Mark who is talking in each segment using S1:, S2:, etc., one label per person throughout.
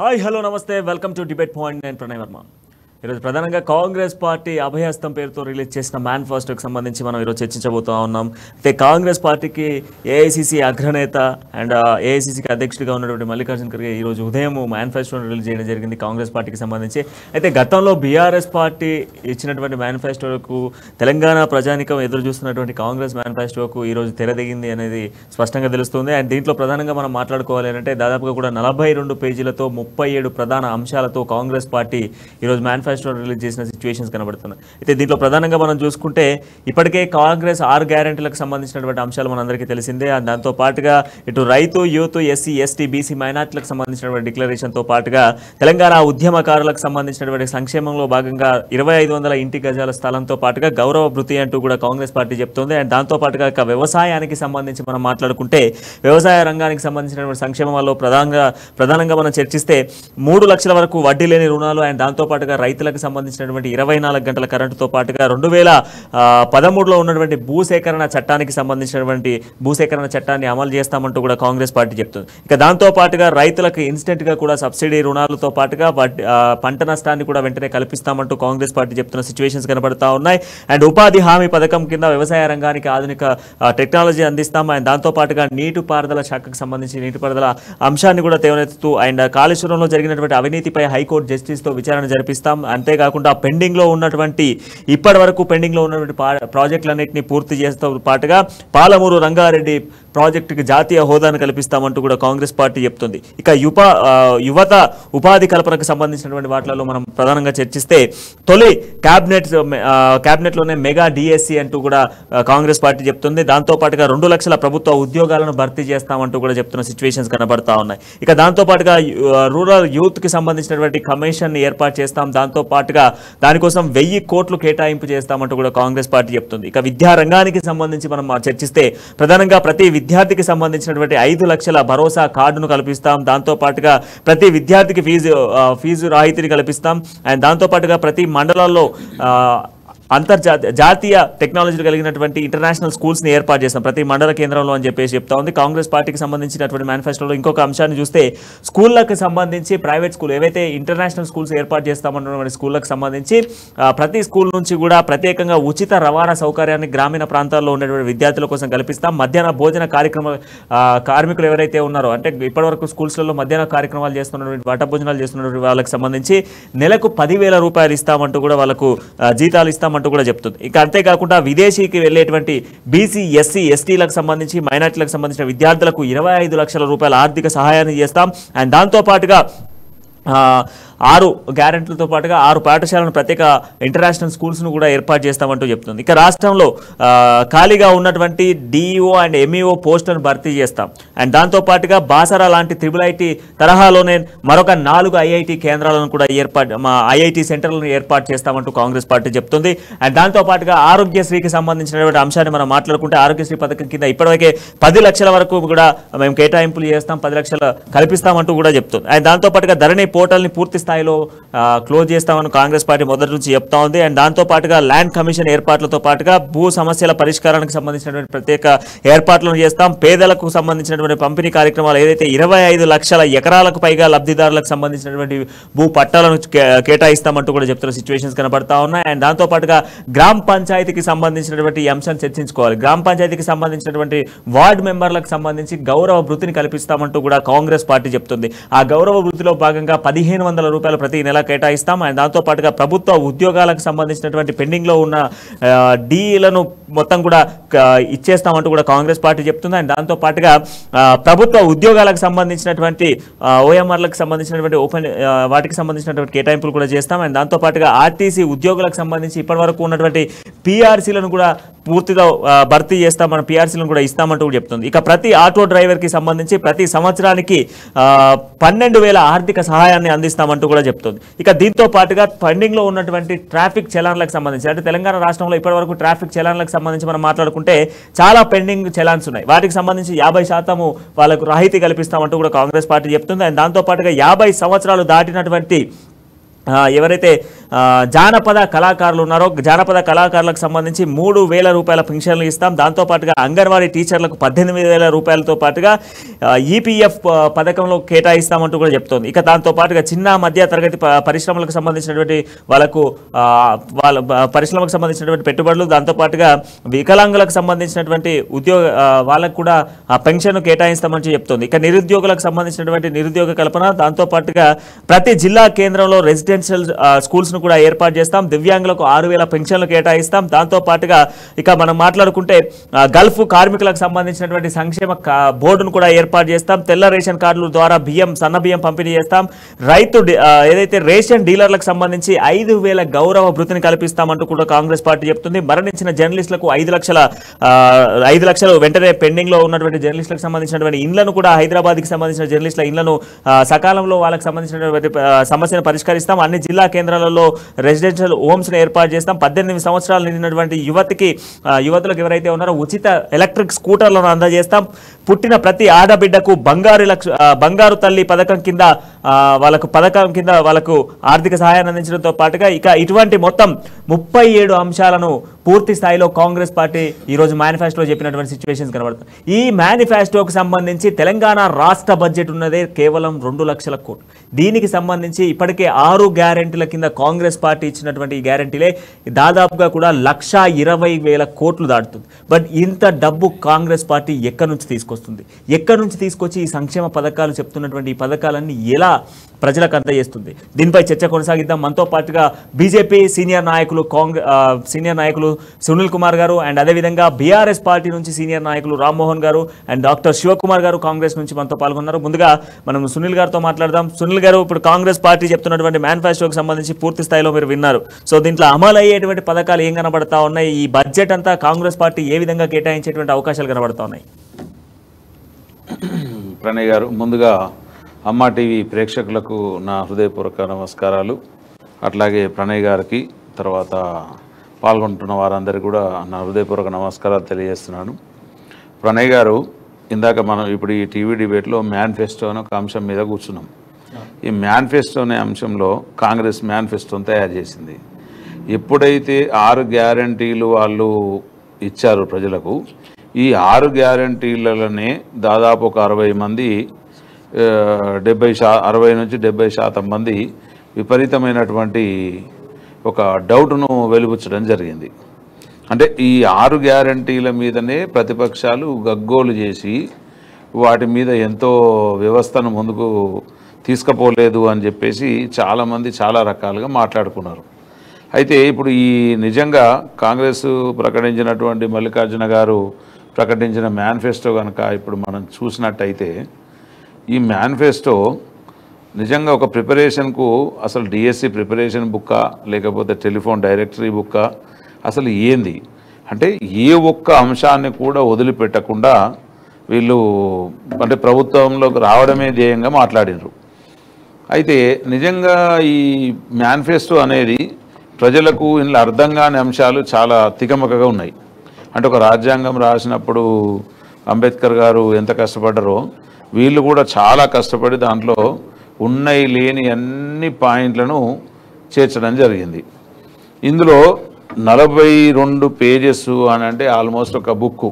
S1: Hi hello నమస్తే welcome to debate point. నేను ప్రణయ్ వర్మ. ఈరోజు ప్రధానంగా కాంగ్రెస్ పార్టీ అభయహస్తం పేరుతో రిలీజ్ చేసిన మేనిఫెస్టోకి సంబంధించి మనం ఈరోజు చర్చించబోతూ ఉన్నాం. అయితే కాంగ్రెస్ పార్టీకి ఏఐసిసి అగ్రనేత అండ్ ఏఐసిసికి అధ్యక్షుడిగా ఉన్నటువంటి మల్లికార్జున ఖర్గే ఈరోజు ఉదయం మేనిఫెస్టోని రిలీజ్ చేయడం జరిగింది కాంగ్రెస్ పార్టీకి సంబంధించి. అయితే గతంలో బీఆర్ఎస్ పార్టీ ఇచ్చినటువంటి మేనిఫెస్టోకు తెలంగాణ ప్రజానికం ఎదురు చూస్తున్నటువంటి కాంగ్రెస్ మేనిఫెస్టోకు ఈరోజు తెరదిగింది అనేది స్పష్టంగా తెలుస్తుంది. అండ్ దీంట్లో ప్రధానంగా మనం మాట్లాడుకోవాలి అంటే దాదాపుగా కూడా 42 పేజీలతో 37 ప్రధాన అంశాలతో కాంగ్రెస్ పార్టీ ఈరోజు మేనిఫెస్టో రిలీజ్ చేసిన సిచ్యువేషన్స్ కనబడుతున్నాయి. అయితే దీంట్లో ప్రధానంగా మనం చూసుకుంటే ఇప్పటికే కాంగ్రెస్ 6 గ్యారెంటీలకు సంబంధించినటువంటి అంశాలు మనందరికీ తెలిసిందే. దాంతో పాటుగా ఇటు రైతు, యూత్, ఎస్సీ, ఎస్టీ, బీసీ, మైనార్టీలకు సంబంధించినటువంటి డిక్లరేషన్తో పాటుగా తెలంగాణ ఉద్యమకారులకు సంబంధించినటువంటి సంక్షేమంలో భాగంగా 2500 ఇంటి గజాల స్థలంతో పాటుగా గౌరవ భృతి అంటూ కూడా కాంగ్రెస్ పార్టీ చెప్తోంది. అండ్ దాంతో పాటుగా వ్యవసాయానికి సంబంధించి మనం మాట్లాడుకుంటే వ్యవసాయ రంగానికి సంబంధించినటువంటి సంక్షేమంలో ప్రధానంగా మనం చర్చిస్తే 3 లక్షల వరకు వడ్డీ లేని రుణాలు అండ్ దాంతో పాటుగా రైతులకు సంబంధించినటువంటి 24 గంటల కరెంటుతో పాటుగా 2013లో ఉన్నటువంటి భూసేకరణ చట్టానికి సంబంధించినటువంటి భూసేకరణ చట్టాన్ని అమలు చేస్తామంటూ కూడా కాంగ్రెస్ పార్టీ చెప్తుంది. ఇక దాంతో పాటుగా రైతులకు ఇన్స్టెంట్గా కూడా సబ్సిడీ రుణాలతో పాటుగా పంట నష్టాన్ని కూడా వెంటనే కల్పిస్తామంటూ కాంగ్రెస్ పార్టీ చెప్తున్న సిచ్యువేషన్స్ కనబడతా ఉన్నాయి. అండ్ ఉపాధి హామీ పథకం కింద వ్యవసాయ రంగానికి ఆధునిక టెక్నాలజీ అందిస్తాం. అండ్ దాంతో పాటుగా నీటిపారుదల శాఖకు సంబంధించి నీటిపారుదల అంశాన్ని కూడా తేవనెత్తుతూ అండ్ కాళేశ్వరంలో జరిగినటువంటి అవినీతిపై హైకోర్టు జస్టిస్తో విచారణ జరిపిస్తాం. అంతేకాకుండా ఇప్పటి వరకు పెండింగ్లో ఉన్నటువంటి ప్రాజెక్టులన్నింటినీ పూర్తి చేస్తూ పాటుగా పాలమూరు రంగారెడ్డి ప్రాజెక్టుకి జాతీయ హోదాను కల్పిస్తామంటూ కూడా కాంగ్రెస్ పార్టీ చెప్తుంది. ఇక యువత ఉపాధి కల్పనకు సంబంధించినటువంటి వాటిలో మనం ప్రధానంగా చర్చిస్తే తొలి క్యాబినెట్లోనే మెగా డిఎస్సి అంటూ కూడా కాంగ్రెస్ పార్టీ చెప్తుంది. దాంతో పాటుగా 2 లక్షల ప్రభుత్వ ఉద్యోగాలను భర్తీ చేస్తామంటూ కూడా చెప్తున్న సిచ్యువేషన్స్ కనబడతా ఉన్నాయి. ఇక దాంతో పాటుగా రూరల్ యూత్కి సంబంధించినటువంటి కమిషన్ ఏర్పాటు చేస్తాం. దాంతో పాటుగా దానికోసం 1000 కోట్లు కేటాయింపు చేస్తామంటూ కూడా కాంగ్రెస్ పార్టీ చెప్తుంది. ఇక విద్యా రంగానికి సంబంధించి మనం చర్చిస్తే ప్రధానంగా ప్రతి విద్యార్థికి సంబంధించినటువంటి 5 లక్షల భరోసా కార్డును కల్పిస్తాం. దాంతో పాటుగా ప్రతి విద్యార్థికి ఫీజు రాయితీని కల్పిస్తాం. అండ్ దాంతో పాటుగా ప్రతి మండలాల్లో జాతీయ టెక్నాలజీలు కలిగినటువంటి ఇంటర్నేషనల్ స్కూల్స్ని ఏర్పాటు చేస్తాం ప్రతి మండల కేంద్రంలో అని చెప్పేసి చెప్తా ఉంది. కాంగ్రెస్ పార్టీకి సంబంధించినటువంటి మేనిఫెస్టోలో ఇంకొక అంశాన్ని చూస్తే స్కూళ్ళకు సంబంధించి ప్రైవేట్ స్కూల్ ఏవైతే ఇంటర్నేషనల్ స్కూల్స్ ఏర్పాటు చేస్తామన్నటువంటి స్కూళ్ళకు సంబంధించి ప్రతి స్కూల్ నుంచి కూడా ప్రత్యేకంగా ఉచిత రవాణా సౌకర్యాన్ని గ్రామీణ ప్రాంతాల్లో ఉండేటువంటి విద్యార్థుల కోసం కల్పిస్తాం. మధ్యాహ్న భోజన కార్మికులు ఎవరైతే ఉన్నారో అంటే ఇప్పటివరకు స్కూల్స్లలో మధ్యాహ్న కార్యక్రమాలు చేస్తున్నటువంటి వంట భోజనాలు చేస్తున్నటువంటి వాళ్ళకి సంబంధించి నెలకు 10,000 రూపాయలు ఇస్తామంటూ కూడా వాళ్ళకు జీతాలు ఇస్తాం అంటూ కూడా చెప్తుంది. ఇక అంతేకాకుండా విదేశీకి వెళ్ళేటువంటి బీసీ, ఎస్సీ, ఎస్టీలకు సంబంధించి మైనార్టీలకు సంబంధించిన విద్యార్థులకు 25 లక్షల రూపాయల ఆర్థిక సహాయాన్ని చేస్తాం. అండ్ దాంతో పాటుగా 6 గ్యారెంటీలతో పాటుగా 6 పాఠశాలను ప్రత్యేక ఇంటర్నేషనల్ స్కూల్స్ను కూడా ఏర్పాటు చేస్తామంటూ చెప్తుంది. ఇక రాష్ట్రంలో ఖాళీగా ఉన్నటువంటి డిఈఓ అండ్ ఎంఈఓ పోస్టులను భర్తీ చేస్తాం. అండ్ దాంతో పాటుగా బాసరా లాంటి IIIT తరహాలోనే మరొక 4 ఐఐటి కేంద్రాలను కూడా ఐఐటి సెంటర్లను ఏర్పాటు చేస్తామంటూ కాంగ్రెస్ పార్టీ చెప్తుంది. అండ్ దాంతో పాటుగా ఆరోగ్యశ్రీకి సంబంధించినటువంటి అంశాన్ని మనం మాట్లాడుకుంటే ఆరోగ్యశ్రీ పథకం కింద ఇప్పటివరకే 10 లక్షల వరకు కూడా మేము కేటాయింపులు చేస్తాం, 10 లక్షలు కల్పిస్తామంటూ కూడా చెప్తుంది. అండ్ దాంతో పాటుగా ధరణి పోర్టల్ని పూర్తి స్థాయిలో క్లోజ్ చేస్తామని కాంగ్రెస్ పార్టీ మొదటి నుంచి చెప్తా ఉంది. అండ్ దాంతో పాటుగా ల్యాండ్ కమిషన్ ఏర్పాట్లతో పాటుగా భూ సమస్యల పరిష్కారానికి సంబంధించినటువంటి ప్రత్యేక ఏర్పాట్లను చేస్తాం. పేదలకు సంబంధించినటువంటి పంపిణీ కార్యక్రమాలు ఏదైతే 25 లక్షల ఎకరాలకు పైగా లబ్ధిదారులకు సంబంధించినటువంటి భూ పట్టాలను కేటాయిస్తామంటూ కూడా చెప్తున్న సిచ్యువేషన్స్ కనబడతా ఉన్నాయి. అండ్ దాంతో పాటుగా గ్రామ పంచాయతీకి సంబంధించినటువంటి ఈ అంశాన్ని చర్చించుకోవాలి. గ్రామ పంచాయతీకి సంబంధించినటువంటి వార్డు మెంబర్లకు సంబంధించి గౌరవ వృత్తిని కల్పిస్తామంటూ కూడా కాంగ్రెస్ పార్టీ చెప్తుంది. ఆ గౌరవ వృత్తిలో భాగంగా 1,500 రూపాయలు ప్రతి నెల కేటాయిస్తాం. అండ్ దాంతో పాటుగా ప్రభుత్వ ఉద్యోగాలకు సంబంధించినటువంటి పెండింగ్లో ఉన్న డీలను మొత్తం కూడా ఇచ్చేస్తామంటూ కూడా కాంగ్రెస్ పార్టీ చెప్తుంది. అండ్ దాంతో పాటుగా ప్రభుత్వ ఉద్యోగాలకు సంబంధించినటువంటి ఓఎంఆర్లకు సంబంధించినటువంటి వాటికి సంబంధించినటువంటి కేటాయింపులు కూడా చేస్తాం. అండ్ దాంతో పాటుగా ఆర్టీసీ ఉద్యోగులకు సంబంధించి ఇప్పటివరకు ఉన్నటువంటి పిఆర్సీలను కూడా పూర్తిగా భర్తీ చేస్తాం, మన పిఆర్సీలను కూడా ఇస్తామంటూ కూడా చెప్తుంది. ఇక ప్రతి ఆటో డ్రైవర్కి సంబంధించి ప్రతి సంవత్సరానికి 12,000 ఆర్థిక సహాయాన్ని అందిస్తామంటూ కూడా చెప్తుంది. ఇక దీంతో పాటుగా పెండింగ్లో ఉన్నటువంటి ట్రాఫిక్ చలాన్లకు సంబంధించి అంటే తెలంగాణ రాష్ట్రంలో ఇప్పటివరకు ట్రాఫిక్ చలాన్లకు సంబంధించి మనం మాట్లాడుకుంటే చాలా పెండింగ్ చలాన్స్ ఉన్నాయి. వాటికి సంబంధించి 50% వాళ్ళకు రాయితీ కల్పిస్తామంటూ కూడా కాంగ్రెస్ పార్టీ చెప్తుంది. అండ్ దాంతో పాటుగా 50 సంవత్సరాలు దాటినటువంటి ఎవరైతే జానపద కళాకారులు ఉన్నారో జానపద కళాకారులకు సంబంధించి 3,000 రూపాయల పెన్షన్లు ఇస్తాం. దాంతోపాటుగా అంగన్వాడీ టీచర్లకు 18,000 రూపాయలతో పాటుగా ఈపీఎఫ్ పథకంలో కేటాయిస్తామంటూ కూడా చెప్తోంది. ఇక దాంతోపాటుగా చిన్న మధ్య తరగతి పరిశ్రమలకు సంబంధించినటువంటి వాళ్ళకు పరిశ్రమలకు సంబంధించినటువంటి పెట్టుబడులు, దాంతోపాటుగా వికలాంగులకు సంబంధించినటువంటి వాళ్ళకు కూడా ఆ పెన్షన్ కేటాయిస్తామని చెప్తోంది. ఇక నిరుద్యోగులకు సంబంధించినటువంటి నిరుద్యోగ కల్పన, దాంతోపాటుగా ప్రతి జిల్లా కేంద్రంలో రెసిడెన్షియల్ స్కూల్స్ కూడా ఏర్పాటు చేస్తాం. దివ్యాంగులకు 6,000 పెన్షన్లు కేటాయిస్తాం. దాంతో పాటుగా ఇక మనం మాట్లాడుకుంటే గల్ఫ్ కార్మికులకు సంబంధించినటువంటి సంక్షేమ బోర్డును కూడా ఏర్పాటు చేస్తాం. తెల్ల రేషన్ కార్డుల ద్వారా సన్న బియ్యం పంపిణీ చేస్తాం. ఏదైతే రేషన్ డీలర్లకు సంబంధించి 5,000 గౌరవ భృతిని కల్పిస్తామంటూ కూడా కాంగ్రెస్ పార్టీ చెప్తుంది. మరణించిన జర్నలిస్టులకు 5 లక్షలు వెంటనే పెండింగ్ లో ఉన్నటువంటి జర్నలిస్టులకు సంబంధించినటువంటి ఇండ్లను కూడా హైదరాబాద్కి సంబంధించిన జర్నలిస్టుల ఇండ్లను సకాలంలో వాళ్ళకి సంబంధించినటువంటి సమస్యను పరిష్కరిస్తాం. అన్ని జిల్లా కేంద్రాలలో రెసిడెన్షియల్ హోమ్స్ ఏర్పాటు చేస్తాం. 18 సంవత్సరాలు నిండినటువంటి యువతులకు ఎవరైతే ఉన్నారో ఉచిత ఎలక్ట్రిక్ స్కూటర్లను అందజేస్తాం. పుట్టిన ప్రతి ఆడబిడ్డకు బంగారు తల్లి పథకం కింద వాళ్ళకు ఆర్థిక సహాయాన్ని అందించడంతో పాటుగా ఇక ఇటువంటి మొత్తం 37 అంశాలను పూర్తి స్థాయిలో కాంగ్రెస్ పార్టీ ఈరోజు మేనిఫెస్టోలో చెప్పినటువంటి సిచ్యువేషన్స్ కనబడుతుంది. ఈ మేనిఫెస్టోకి సంబంధించి తెలంగాణ రాష్ట్ర బడ్జెట్ ఉన్నదే కేవలం 2 లక్షల కోట్లు. దీనికి సంబంధించి ఇప్పటికే 6 గ్యారెంటీల కింద కాంగ్రెస్ పార్టీ ఇచ్చినటువంటి ఈ గ్యారెంటీలే దాదాపుగా కూడా 1,20,000 కోట్లు దాటుతుంది. బట్ ఇంత డబ్బు కాంగ్రెస్ పార్టీ ఎక్కడి నుంచి తీసుకొస్తుంది? ఎక్కడి నుంచి తీసుకొచ్చి ఈ సంక్షేమ పథకాలు చెప్తున్నటువంటి ఈ పథకాలన్నీ ఎలా ప్రజలకు అందజేస్తుంది? దీనిపై చర్చ కొనసాగిద్దాం. మనతో పాటుగా బీజేపీ సీనియర్ నాయకులు సునీల్ కుమార్ గారు అండ్ అదేవిధంగా బీఆర్ఎస్ పార్టీ నుంచి సీనియర్ నాయకులు రామ్మోహన్ గారు అండ్ డాక్టర్ శివకుమార్ గారు కాంగ్రెస్ నుంచి మనతో పాల్గొన్నారు. ముందుగా మనం సునీల్ గారితో మాట్లాడదాం. సునీల్ గారు, ఇప్పుడు కాంగ్రెస్ పార్టీ చెప్తున్నటువంటి మేనిఫెస్టోకి సంబంధించి పూర్తి స్థాయిలో మీరు విన్నారు. సో దీంట్లో అమలు అయ్యేటువంటి పథకాలు ఏం కనబడతా ఉన్నాయి? ఈ బడ్జెట్ అంతా కాంగ్రెస్ పార్టీ ఏ విధంగా కేటాయించేటువంటి అవకాశాలు కనబడతా ఉన్నాయి?
S2: ప్రణయ్ గారు, ముందుగా అమ్మా టీవీ ప్రేక్షకులకు నా హృదయపూర్వక నమస్కారాలు. అట్లాగే ప్రణయ్ గారికి, తర్వాత పాల్గొంటున్న వారందరికీ కూడా నా హృదయపూర్వక నమస్కారాలు తెలియజేస్తున్నాను. ప్రణయ్ గారు, ఇందాక మనం ఇప్పుడు ఈ టీవీ డిబేట్లో మేనిఫెస్టో అనే ఒక అంశం మీద కూర్చున్నాం. ఈ మేనిఫెస్టో అనే అంశంలో కాంగ్రెస్ మేనిఫెస్టోని తయారు చేసింది. ఎప్పుడైతే 6 గ్యారంటీలు వాళ్ళు ఇచ్చారు ప్రజలకు, ఈ 6 గ్యారంటీలనే దాదాపు ఒక 60 నుంచి 70% మంది విపరీతమైనటువంటి ఒక డౌట్ను వెలుబుచ్చడం జరిగింది. అంటే ఈ 6 గ్యారంటీల మీదనే ప్రతిపక్షాలు గగ్గోలు చేసి వాటి మీద ఎంతో వ్యవస్థను ముందుకు తీసుకుపోలేదు అని చెప్పేసి చాలామంది చాలా రకాలుగా మాట్లాడుకున్నారు. అయితే ఇప్పుడు ఈ నిజంగా కాంగ్రెస్ ప్రకటించినటువంటి మల్లికార్జున గారు ప్రకటించిన మేనిఫెస్టో కనుక ఇప్పుడు మనం చూసినట్టయితే, ఈ మేనిఫెస్టో నిజంగా ఒక ప్రిపరేషన్కు అసలు డిఎస్సి ప్రిపరేషన్ బుక్కా లేకపోతే టెలిఫోన్ డైరెక్టరీ బుక్కా అసలు ఏంది అంటే ఏ ఒక్క అంశాన్ని కూడా వదిలిపెట్టకుండా వీళ్ళు అంటే ప్రభుత్వంలోకి రావడమే ధ్యేయంగా మాట్లాడినారు. అయితే నిజంగా ఈ మేనిఫెస్టో అనేది ప్రజలకు ఇందులో అర్థం కాని అంశాలు చాలా తికమకగా ఉన్నాయి. అంటే ఒక రాజ్యాంగం రాసినప్పుడు అంబేద్కర్ గారు ఎంత కష్టపడ్డారో వీళ్ళు కూడా చాలా కష్టపడి దాంట్లో ఉన్నాయి లేని అన్ని పాయింట్లను చేర్చడం జరిగింది. ఇందులో 42 పేజెస్ అని అంటే ఆల్మోస్ట్ ఒక బుక్కు.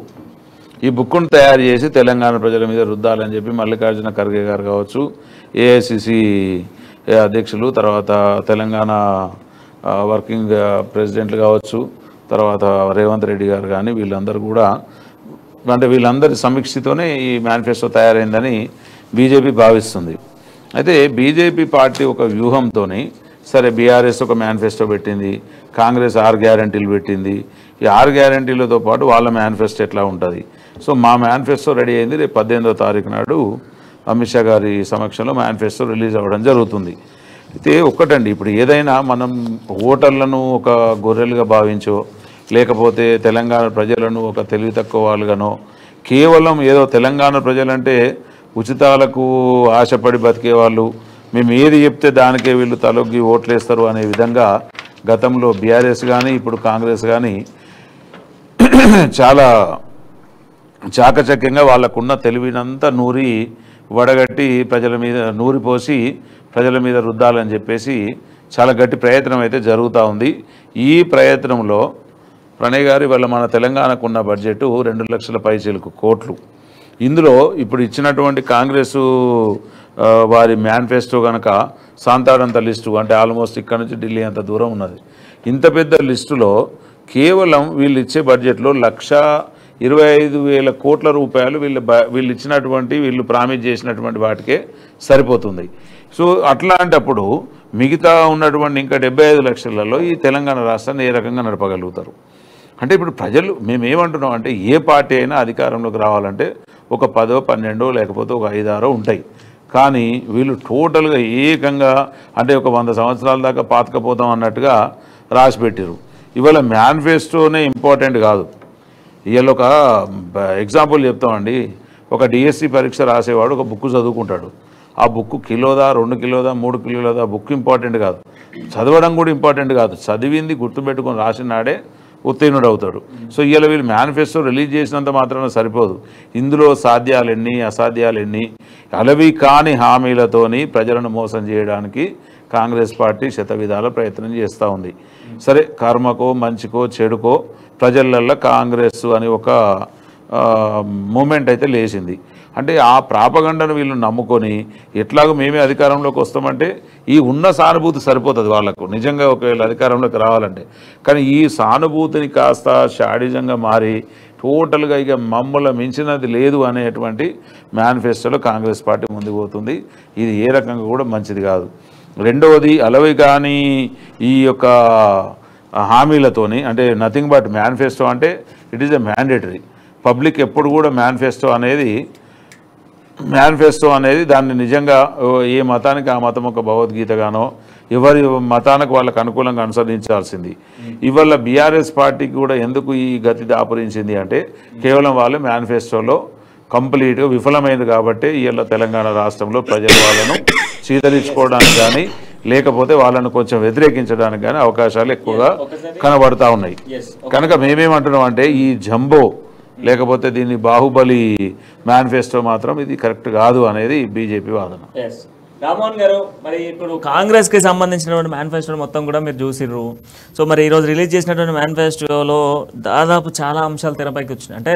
S2: ఈ బుక్కును తయారు చేసి తెలంగాణ ప్రజల మీద రుద్దాలని చెప్పి మల్లికార్జున ఖర్గే గారు కావచ్చు, ఏఐసిసి అధ్యక్షులు, తర్వాత తెలంగాణ వర్కింగ్ ప్రెసిడెంట్లు కావచ్చు, తర్వాత రేవంత్ రెడ్డి గారు కానీ వీళ్ళందరూ కూడా అంటే వీళ్ళందరి సమీక్షతోనే ఈ మేనిఫెస్టో తయారైందని బీజేపీ భావిస్తుంది. అయితే బీజేపీ పార్టీ ఒక వ్యూహంతోనే సరే బీఆర్ఎస్ ఒక మేనిఫెస్టో పెట్టింది, కాంగ్రెస్ 6 గ్యారంటీలు పెట్టింది. ఈ 6 గ్యారంటీలతో పాటు వాళ్ళ మేనిఫెస్టో ఎట్లా ఉంటుంది? సో మా మేనిఫెస్టో రెడీ అయింది. రేపు 18వ తారీఖు నాడు అమిత్ షా గారి సమక్షంలో మేనిఫెస్టో రిలీజ్ అవ్వడం జరుగుతుంది. అయితే ఒక్కటండి, ఇప్పుడు ఏదైనా మనం ఓటర్లను ఒక గొర్రెలుగా భావించో లేకపోతే తెలంగాణ ప్రజలను ఒక తెలివి తక్కువ వాళ్ళుగానో కేవలం ఏదో తెలంగాణ ప్రజలంటే ఉచితాలకు ఆశపడి బతికే వాళ్ళు, మేము ఏది చెప్తే దానికే వీళ్ళు తలొగ్గి ఓట్లేస్తారు అనే విధంగా గతంలో బీఆర్ఎస్ కానీ ఇప్పుడు కాంగ్రెస్ కానీ చాలా చాకచక్యంగా వాళ్ళకున్న తెలివినంతా వడగట్టి ప్రజల మీద నూరిపోసి ప్రజల మీద రుద్దాలని చెప్పేసి చాలా గట్టి ప్రయత్నం అయితే జరుగుతూ ఉంది. ఈ ప్రయత్నంలో ప్రణయ్ గారు ఇవాళ మన తెలంగాణకు ఉన్న బడ్జెట్ 2 లక్షల పైచీలకు కోట్లు. ఇందులో ఇప్పుడు ఇచ్చినటువంటి కాంగ్రెసు వారి మేనిఫెస్టో కనుక సాంతాడంత లిస్టు, అంటే ఆల్మోస్ట్ ఇక్కడ నుంచి ఢిల్లీ అంత దూరం ఉన్నది. ఇంత పెద్ద లిస్టులో కేవలం వీళ్ళు ఇచ్చే బడ్జెట్లో 1,25,000 కోట్ల రూపాయలు వీళ్ళు ఇచ్చినటువంటి, వీళ్ళు ప్రామిస్ చేసినటువంటి వాటికే సరిపోతుంది. సో అట్లాంటప్పుడు మిగతా ఉన్నటువంటి ఇంకా 75 లక్షలలో ఈ తెలంగాణ రాష్ట్రాన్ని ఏ రకంగా నడపగలుగుతారు? అంటే ఇప్పుడు ప్రజలు మేమేమంటున్నాం అంటే, ఏ పార్టీ అయినా అధికారంలోకి రావాలంటే ఒక 10, 12 లేకపోతే ఒక 5, 6 ఉంటాయి. కానీ వీళ్ళు టోటల్గా ఏకంగా అంటే ఒక 100 సంవత్సరాల దాకా పాతకపోతాం అన్నట్టుగా రాసి పెట్టారు. ఇవాళ మేనిఫెస్టోనే ఇంపార్టెంట్ కాదు. ఇవాళ ఒక ఎగ్జాంపుల్ చెప్తామండి. ఒక డిఎస్సి పరీక్ష రాసేవాడు ఒక బుక్ చదువుకుంటాడు. ఆ బుక్ కిలోదా, 2 కిలోదా, 3 కిలోదా, బుక్ ఇంపార్టెంట్ కాదు, చదవడం కూడా ఇంపార్టెంట్ కాదు. చదివింది గుర్తుపెట్టుకొని రాసినాడే ఉత్తీర్ణుడు అవుతాడు. సో ఇవాళ వీళ్ళు మేనిఫెస్టో రిలీజ్ చేసినంత మాత్రాన సరిపోదు. ఇందులో సాధ్యాలు ఎన్ని, అసాధ్యాలు ఎన్ని, అలవి కాని హామీలతోని ప్రజలను మోసం చేయడానికి కాంగ్రెస్ పార్టీ శతవిధాల ప్రయత్నం చేస్తూ ఉంది. సరే, కర్మకో మంచికో చెడుకో ప్రజలల్లో కాంగ్రెస్ అని ఒక మూమెంట్ అయితే లేచింది. అంటే ఆ ప్రాపగండను వీళ్ళు నమ్ముకొని ఎట్లాగో మేమే అధికారంలోకి వస్తామంటే ఈ ఉన్న సానుభూతి సరిపోతుంది వాళ్ళకు నిజంగా ఒకవేళ అధికారంలోకి రావాలంటే. కానీ ఈ సానుభూతిని కాస్త షాడిజంగా మారి టోటల్గా ఇక మమ్మల్ని మించినది లేదు అనేటువంటి మేనిఫెస్టోలో కాంగ్రెస్ పార్టీ ముందుకు పోతుంది. ఇది ఏ రకంగా కూడా మంచిది కాదు. రెండవది, అలవి కానీ ఈ యొక్క హామీలతోని, అంటే నథింగ్ బట్ మేనిఫెస్టో అంటే it is a mandatory. Public ఎప్పుడు కూడా మేనిఫెస్టో అనేది దాన్ని నిజంగా ఏ మతానికి ఆ మతం ఒక భగవద్గీతగానో ఎవరి మతానికి వాళ్ళకు అనుకూలంగా అనుసరించాల్సింది. ఇవాళ బీఆర్ఎస్ పార్టీకి కూడా ఎందుకు ఈ గతి దాపురించింది అంటే కేవలం వాళ్ళు మేనిఫెస్టోలో కంప్లీట్గా విఫలమైంది కాబట్టి ఇవాళ తెలంగాణ రాష్ట్రంలో ప్రజలు వాళ్ళను చీదరించుకోవడానికి కానీ లేకపోతే వాళ్ళను కొంచెం వ్యతిరేకించడానికి కానీ అవకాశాలు ఎక్కువగా కనబడతా ఉన్నాయి. కనుక మేమేమంటున్నాం అంటే ఈ జంబో లేకపోతే దీన్ని బాహుబలి మేనిఫెస్టో మాత్రం ఇది కరెక్ట్ కాదు అనేది బీజేపీ వాదన.
S1: రామ్మోహన్ గారు, మరి ఇప్పుడు కాంగ్రెస్కి సంబంధించినటువంటి మేనిఫెస్టో మొత్తం కూడా మీరు చూసిర్రు. సో మరి ఈరోజు రిలీజ్ చేసినటువంటి మేనిఫెస్టోలో దాదాపు చాలా అంశాలు తెరపైకి వచ్చినాయి. అంటే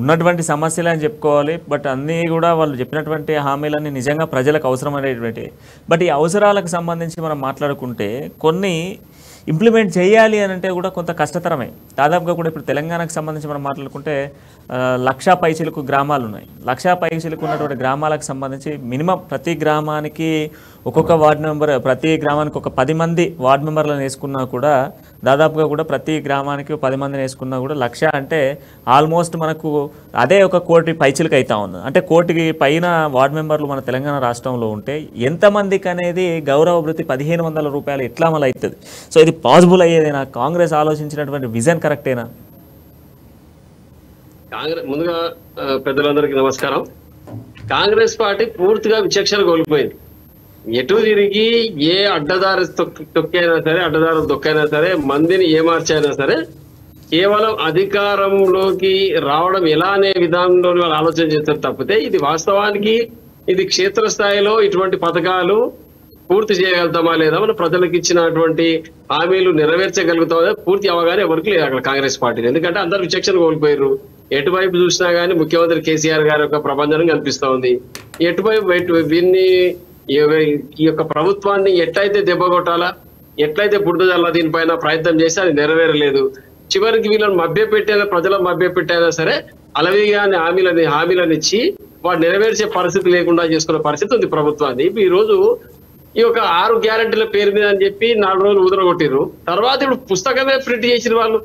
S1: ఉన్నటువంటి సమస్యలు అని చెప్పుకోవాలి, బట్ అన్నీ కూడా వాళ్ళు చెప్పినటువంటి హామీలన్నీ నిజంగా ప్రజలకు అవసరమైనటువంటి. బట్ ఈ అవసరాలకు సంబంధించి మనం మాట్లాడుకుంటే కొన్ని ఇంప్లిమెంట్ చేయాలి అని అంటే కూడా కొంత కష్టతరమే. దాదాపుగా కూడా ఇప్పుడు తెలంగాణకు సంబంధించి మనం మాట్లాడుకుంటే 1,00,000 పైచిలకు గ్రామాలు ఉన్నాయి. 1,00,000 పైచిలకు ఉన్నటువంటి గ్రామాలకు సంబంధించి మినిమం ప్రతి గ్రామానికి ఒక్కొక్క వార్డు మెంబర్, ప్రతి గ్రామానికి ఒక 10 మంది వార్డు మెంబర్లను వేసుకున్నా కూడా దాదాపుగా కూడా ప్రతి గ్రామానికి 10 మందిని వేసుకున్నా కూడా 1,00,000 అంటే ఆల్మోస్ట్ మనకు అదే 1 కోటి పైచిలకు అవుతా ఉంది. అంటే 1 కోటికి పైన వార్డు మెంబర్లు మన తెలంగాణ రాష్ట్రంలో ఉంటే ఎంతమందికి అనేది గౌరవ వృత్తి 1,500 రూపాయలు ఎట్లా అమలు అవుతుంది? సో ఇది పాసిబుల్ అయ్యేదేనా? కాంగ్రెస్ ఆలోచించినటువంటి విజన్ కరెక్టేనా?
S3: ముందుగా పెద్దలందరికీ నమస్కారం. కాంగ్రెస్ పార్టీ పూర్తిగా విచక్షణ కోల్పోయింది. ఎటు తిరిగి ఏ అడ్డదారి తొక్కైనా సరే, అడ్డదారు దొక్కైనా సరే, మందిని ఏమార్చైనా సరే, కేవలం అధికారంలోకి రావడం ఎలా అనే విధానంలో వాళ్ళు ఆలోచన చేస్తారు తప్పితే ఇది వాస్తవానికి ఇది క్షేత్రస్థాయిలో ఇటువంటి పథకాలు పూర్తి చేయగలుగుతామా లేదా, మన ప్రజలకు ఇచ్చినటువంటి హామీలు నెరవేర్చగలుగుతామా పూర్తి అవగానే ఎవరికి లేదు అక్కడ కాంగ్రెస్ పార్టీ. ఎందుకంటే అందరు విచక్షణ కోల్పోయారు. ఎటువైపు చూసినా గానీ ముఖ్యమంత్రి కేసీఆర్ గారి యొక్క ప్రభంజనం కనిపిస్తా ఉంది. ఎటువైపు వీన్ని ఈ యొక్క ప్రభుత్వాన్ని ఎట్లయితే దెబ్బ కొట్టాలా, ఎట్లయితే బుడ్డదల్లా దీనిపైన ప్రయత్నం చేసి అది నెరవేరలేదు. చివరికి వీళ్ళని మభ్యపెట్టైనా, ప్రజలను మభ్యపెట్టైనా సరే అలవిగా హామీలను ఇచ్చి వాడు నెరవేర్చే పరిస్థితి లేకుండా చేసుకునే పరిస్థితి ఉంది ప్రభుత్వాన్ని. ఈ రోజు ఈ యొక్క 6 గ్యారెంటీల పేరు మీద అని చెప్పి 4 రోజులు ఊదరగొట్టిర్రు. తర్వాత ఇప్పుడు పుస్తకమే ప్రింట్ చేసిన వాళ్ళు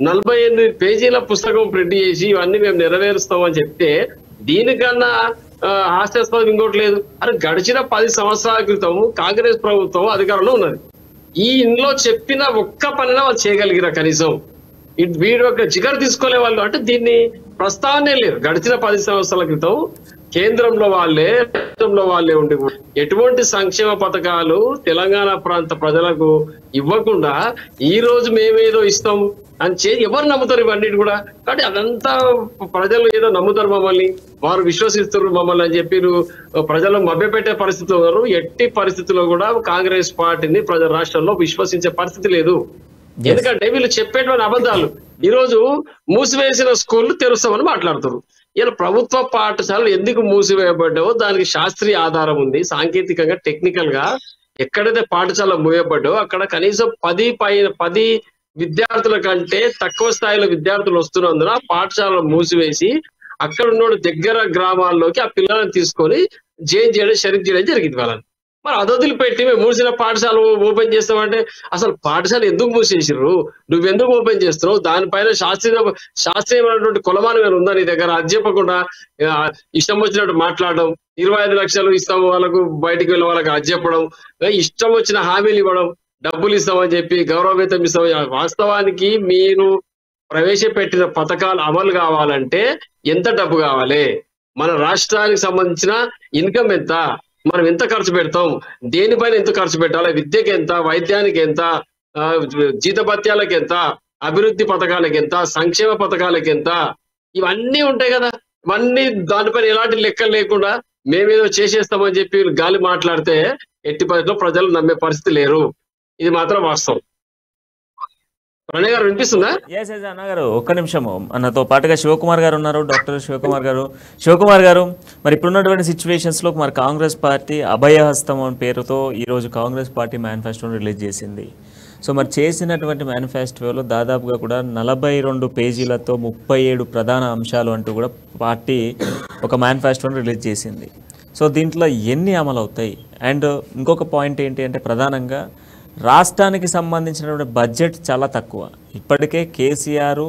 S3: 48 పేజీల పుస్తకం ప్రింట్ చేసి ఇవన్నీ మేము నెరవేరుస్తామని చెప్తే దీనికన్నా హాస్యాస్పదం ఇంకోటి లేదు. అరే గడిచిన 10 సంవత్సరాల క్రితం కాంగ్రెస్ ప్రభుత్వం అధికారంలో ఉన్నది. ఈ ఇంట్లో చెప్పిన ఒక్క పనినా వాళ్ళు చేయగలిగిన కనీసం వీడు ఒక జిగర్ తీసుకోలే వాళ్ళు. అంటే దీన్ని ప్రస్తావనే లేదు. గడిచిన 10 సంవత్సరాల క్రితం కేంద్రంలో వాళ్ళే రాష్ట్రంలో వాళ్ళే ఉండి ఎటువంటి సంక్షేమ పథకాలు తెలంగాణ ప్రాంత ప్రజలకు ఇవ్వకుండా ఈ రోజు మేమేదో ఇస్తాం అని ఎవరు నమ్ముతారు ఇవన్నీ కూడా? కాబట్టి అదంతా ప్రజలు ఏదో నమ్ముతారు మమ్మల్ని, వారు విశ్వసిస్తారు మమ్మల్ని అని చెప్పి ప్రజలు మభ్యపెట్టే పరిస్థితిలో ఉన్నారు. ఎట్టి పరిస్థితుల్లో కూడా కాంగ్రెస్ పార్టీని ప్రజల రాష్ట్రంలో విశ్వసించే పరిస్థితి లేదు. ఎందుకంటే వీళ్ళు చెప్పేటువంటి అబద్ధాలు. ఈ రోజు మూసివేసిన స్కూళ్లు తెరుస్తామని మాట్లాడుతారు. ఇలా ప్రభుత్వ పాఠశాలలు ఎందుకు మూసివేయబడ్డావో దానికి శాస్త్రీయ ఆధారం ఉంది. సాంకేతికంగా టెక్నికల్ గా ఎక్కడైతే పాఠశాల మూయబడ్డో అక్కడ కనీసం 10 విద్యార్థుల కంటే తక్కువ స్థాయిలో విద్యార్థులు వస్తున్నందున పాఠశాలను మూసివేసి అక్కడ ఉన్న దగ్గర గ్రామాల్లోకి ఆ పిల్లలను తీసుకొని జైన్ చేయడం, షరీఫ్ చేయడం జరిగింది వాళ్ళని. మరి అదొదిలి పెట్టి మేము మూసిన పాఠశాల ఓపెన్ చేస్తామంటే అసలు పాఠశాల ఎందుకు మూసేసిర్రు, నువ్వెందుకు ఓపెన్ చేస్తున్నావు? దానిపైన శాస్త్రీయమైనటువంటి కొలమానం ఏమైనా ఉందా నీ దగ్గర? అది చెప్పకుండా ఇష్టం వచ్చినట్టు మాట్లాడడం, 25 లక్షలు ఇస్తాము వాళ్ళకు, బయటికి వెళ్ళే వాళ్ళకి అది చెప్పడం, ఇష్టం వచ్చిన హామీలు ఇవ్వడం, డబ్బులు ఇస్తామని చెప్పి గౌరవ వేతనం ఇస్తామని. వాస్తవానికి మీరు ప్రవేశపెట్టిన పథకాలు అమలు కావాలంటే ఎంత డబ్బు కావాలి? మన రాష్ట్రానికి సంబంధించిన ఇన్కమ్ ఎంత, మనం ఎంత ఖర్చు పెడతాం, దేనిపైన ఎంత ఖర్చు పెట్టాలి, విద్యకి ఎంత, వైద్యానికి ఎంత, జీతభత్యాలకు ఎంత, అభివృద్ధి పథకాలకు ఎంత, సంక్షేమ పథకాలకు ఎంత, ఇవన్నీ ఉంటాయి కదా. ఇవన్నీ దానిపైన ఎలాంటి లెక్కలు లేకుండా మేమేదో చేసేస్తామని చెప్పి గాలి మాట్లాడితే ఎట్టి పరిస్థితుల్లో ప్రజలు నమ్మే పరిస్థితి లేరు. ఇది మాత్రం వాస్తవం. ప్రణయ్ గారు వినిపిస్తుందా?
S1: ఎస్ ఎస్ అన్న గారు, ఒక్క నిమిషము. అన్నతో పాటుగా శివకుమార్ గారు ఉన్నారు, డాక్టర్ శివకుమార్ గారు. శివకుమార్ గారు, మరి ఇప్పుడున్నటువంటి సిచ్యువేషన్స్లో మరి కాంగ్రెస్ పార్టీ అభయహస్తం అనే పేరుతో ఈరోజు కాంగ్రెస్ పార్టీ మేనిఫెస్టోని రిలీజ్ చేసింది. సో మరి చేసినటువంటి మేనిఫెస్టోలో దాదాపుగా కూడా 42 పేజీలతో 37 ప్రధాన అంశాలు అంటూ కూడా పార్టీ ఒక మేనిఫెస్టోని రిలీజ్ చేసింది. సో దీంట్లో ఎన్ని అమలు అవుతాయి? అండ్ ఇంకొక పాయింట్ ఏంటి అంటే ప్రధానంగా రాష్ట్రానికి సంబంధించినటువంటి బడ్జెట్ చాలా తక్కువ. ఇప్పటికే కేసీఆర్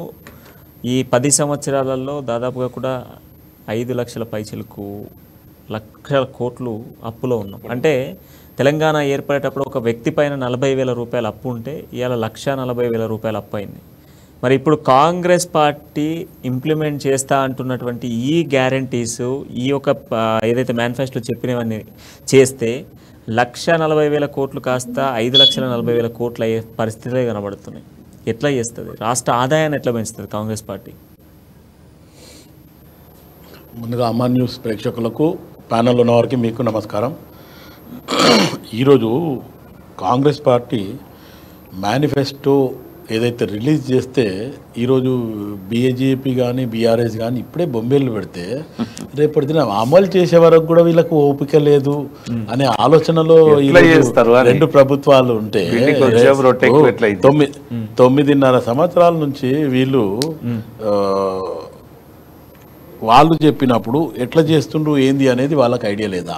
S1: ఈ 10 సంవత్సరాలలో దాదాపుగా కూడా 5 లక్షల పైచలకు లక్షల కోట్లు అప్పులో ఉన్నాం. అంటే తెలంగాణ ఏర్పడేటప్పుడు ఒక వ్యక్తి పైన 40,000 రూపాయలు అప్పు ఉంటే ఇవాళ 1,40,000 రూపాయలు అప్పు అయింది. మరి ఇప్పుడు కాంగ్రెస్ పార్టీ ఇంప్లిమెంట్ చేస్తా అంటున్నటువంటి ఈ గ్యారంటీస్, ఈ యొక్క ఏదైతే మేనిఫెస్టో చెప్పినవన్నీ చేస్తే 1,40,000 కోట్లు కాస్త 5,40,000 కోట్లు అయ్యే పరిస్థితులే కనబడుతున్నాయి. ఎట్లా చేస్తుంది? రాష్ట్ర ఆదాయాన్ని ఎట్లా పెంచుతుంది కాంగ్రెస్ పార్టీ?
S4: ముందుగా అమర్ న్యూస్ ప్రేక్షకులకు, ప్యానెల్లో ఉన్న వారికి మీకు నమస్కారం. ఈరోజు కాంగ్రెస్ పార్టీ మేనిఫెస్టో ఏదైతే రిలీజ్ చేస్తే ఈరోజు బీజేపీ కానీ బీఆర్ఎస్ కానీ ఇప్పుడే బొంబేలు పెడితే రేపటి దిన అమలు చేసే వరకు కూడా వీళ్ళకు ఓపిక లేదు అనే ఆలోచనలో 2 ప్రభుత్వాలు ఉంటే 9.5 సంవత్సరాల నుంచి వీళ్ళు వాళ్ళు చెప్పినప్పుడు ఎట్లా చేస్తుండ్రు ఏంది అనేది వాళ్ళకి ఐడియా లేదా?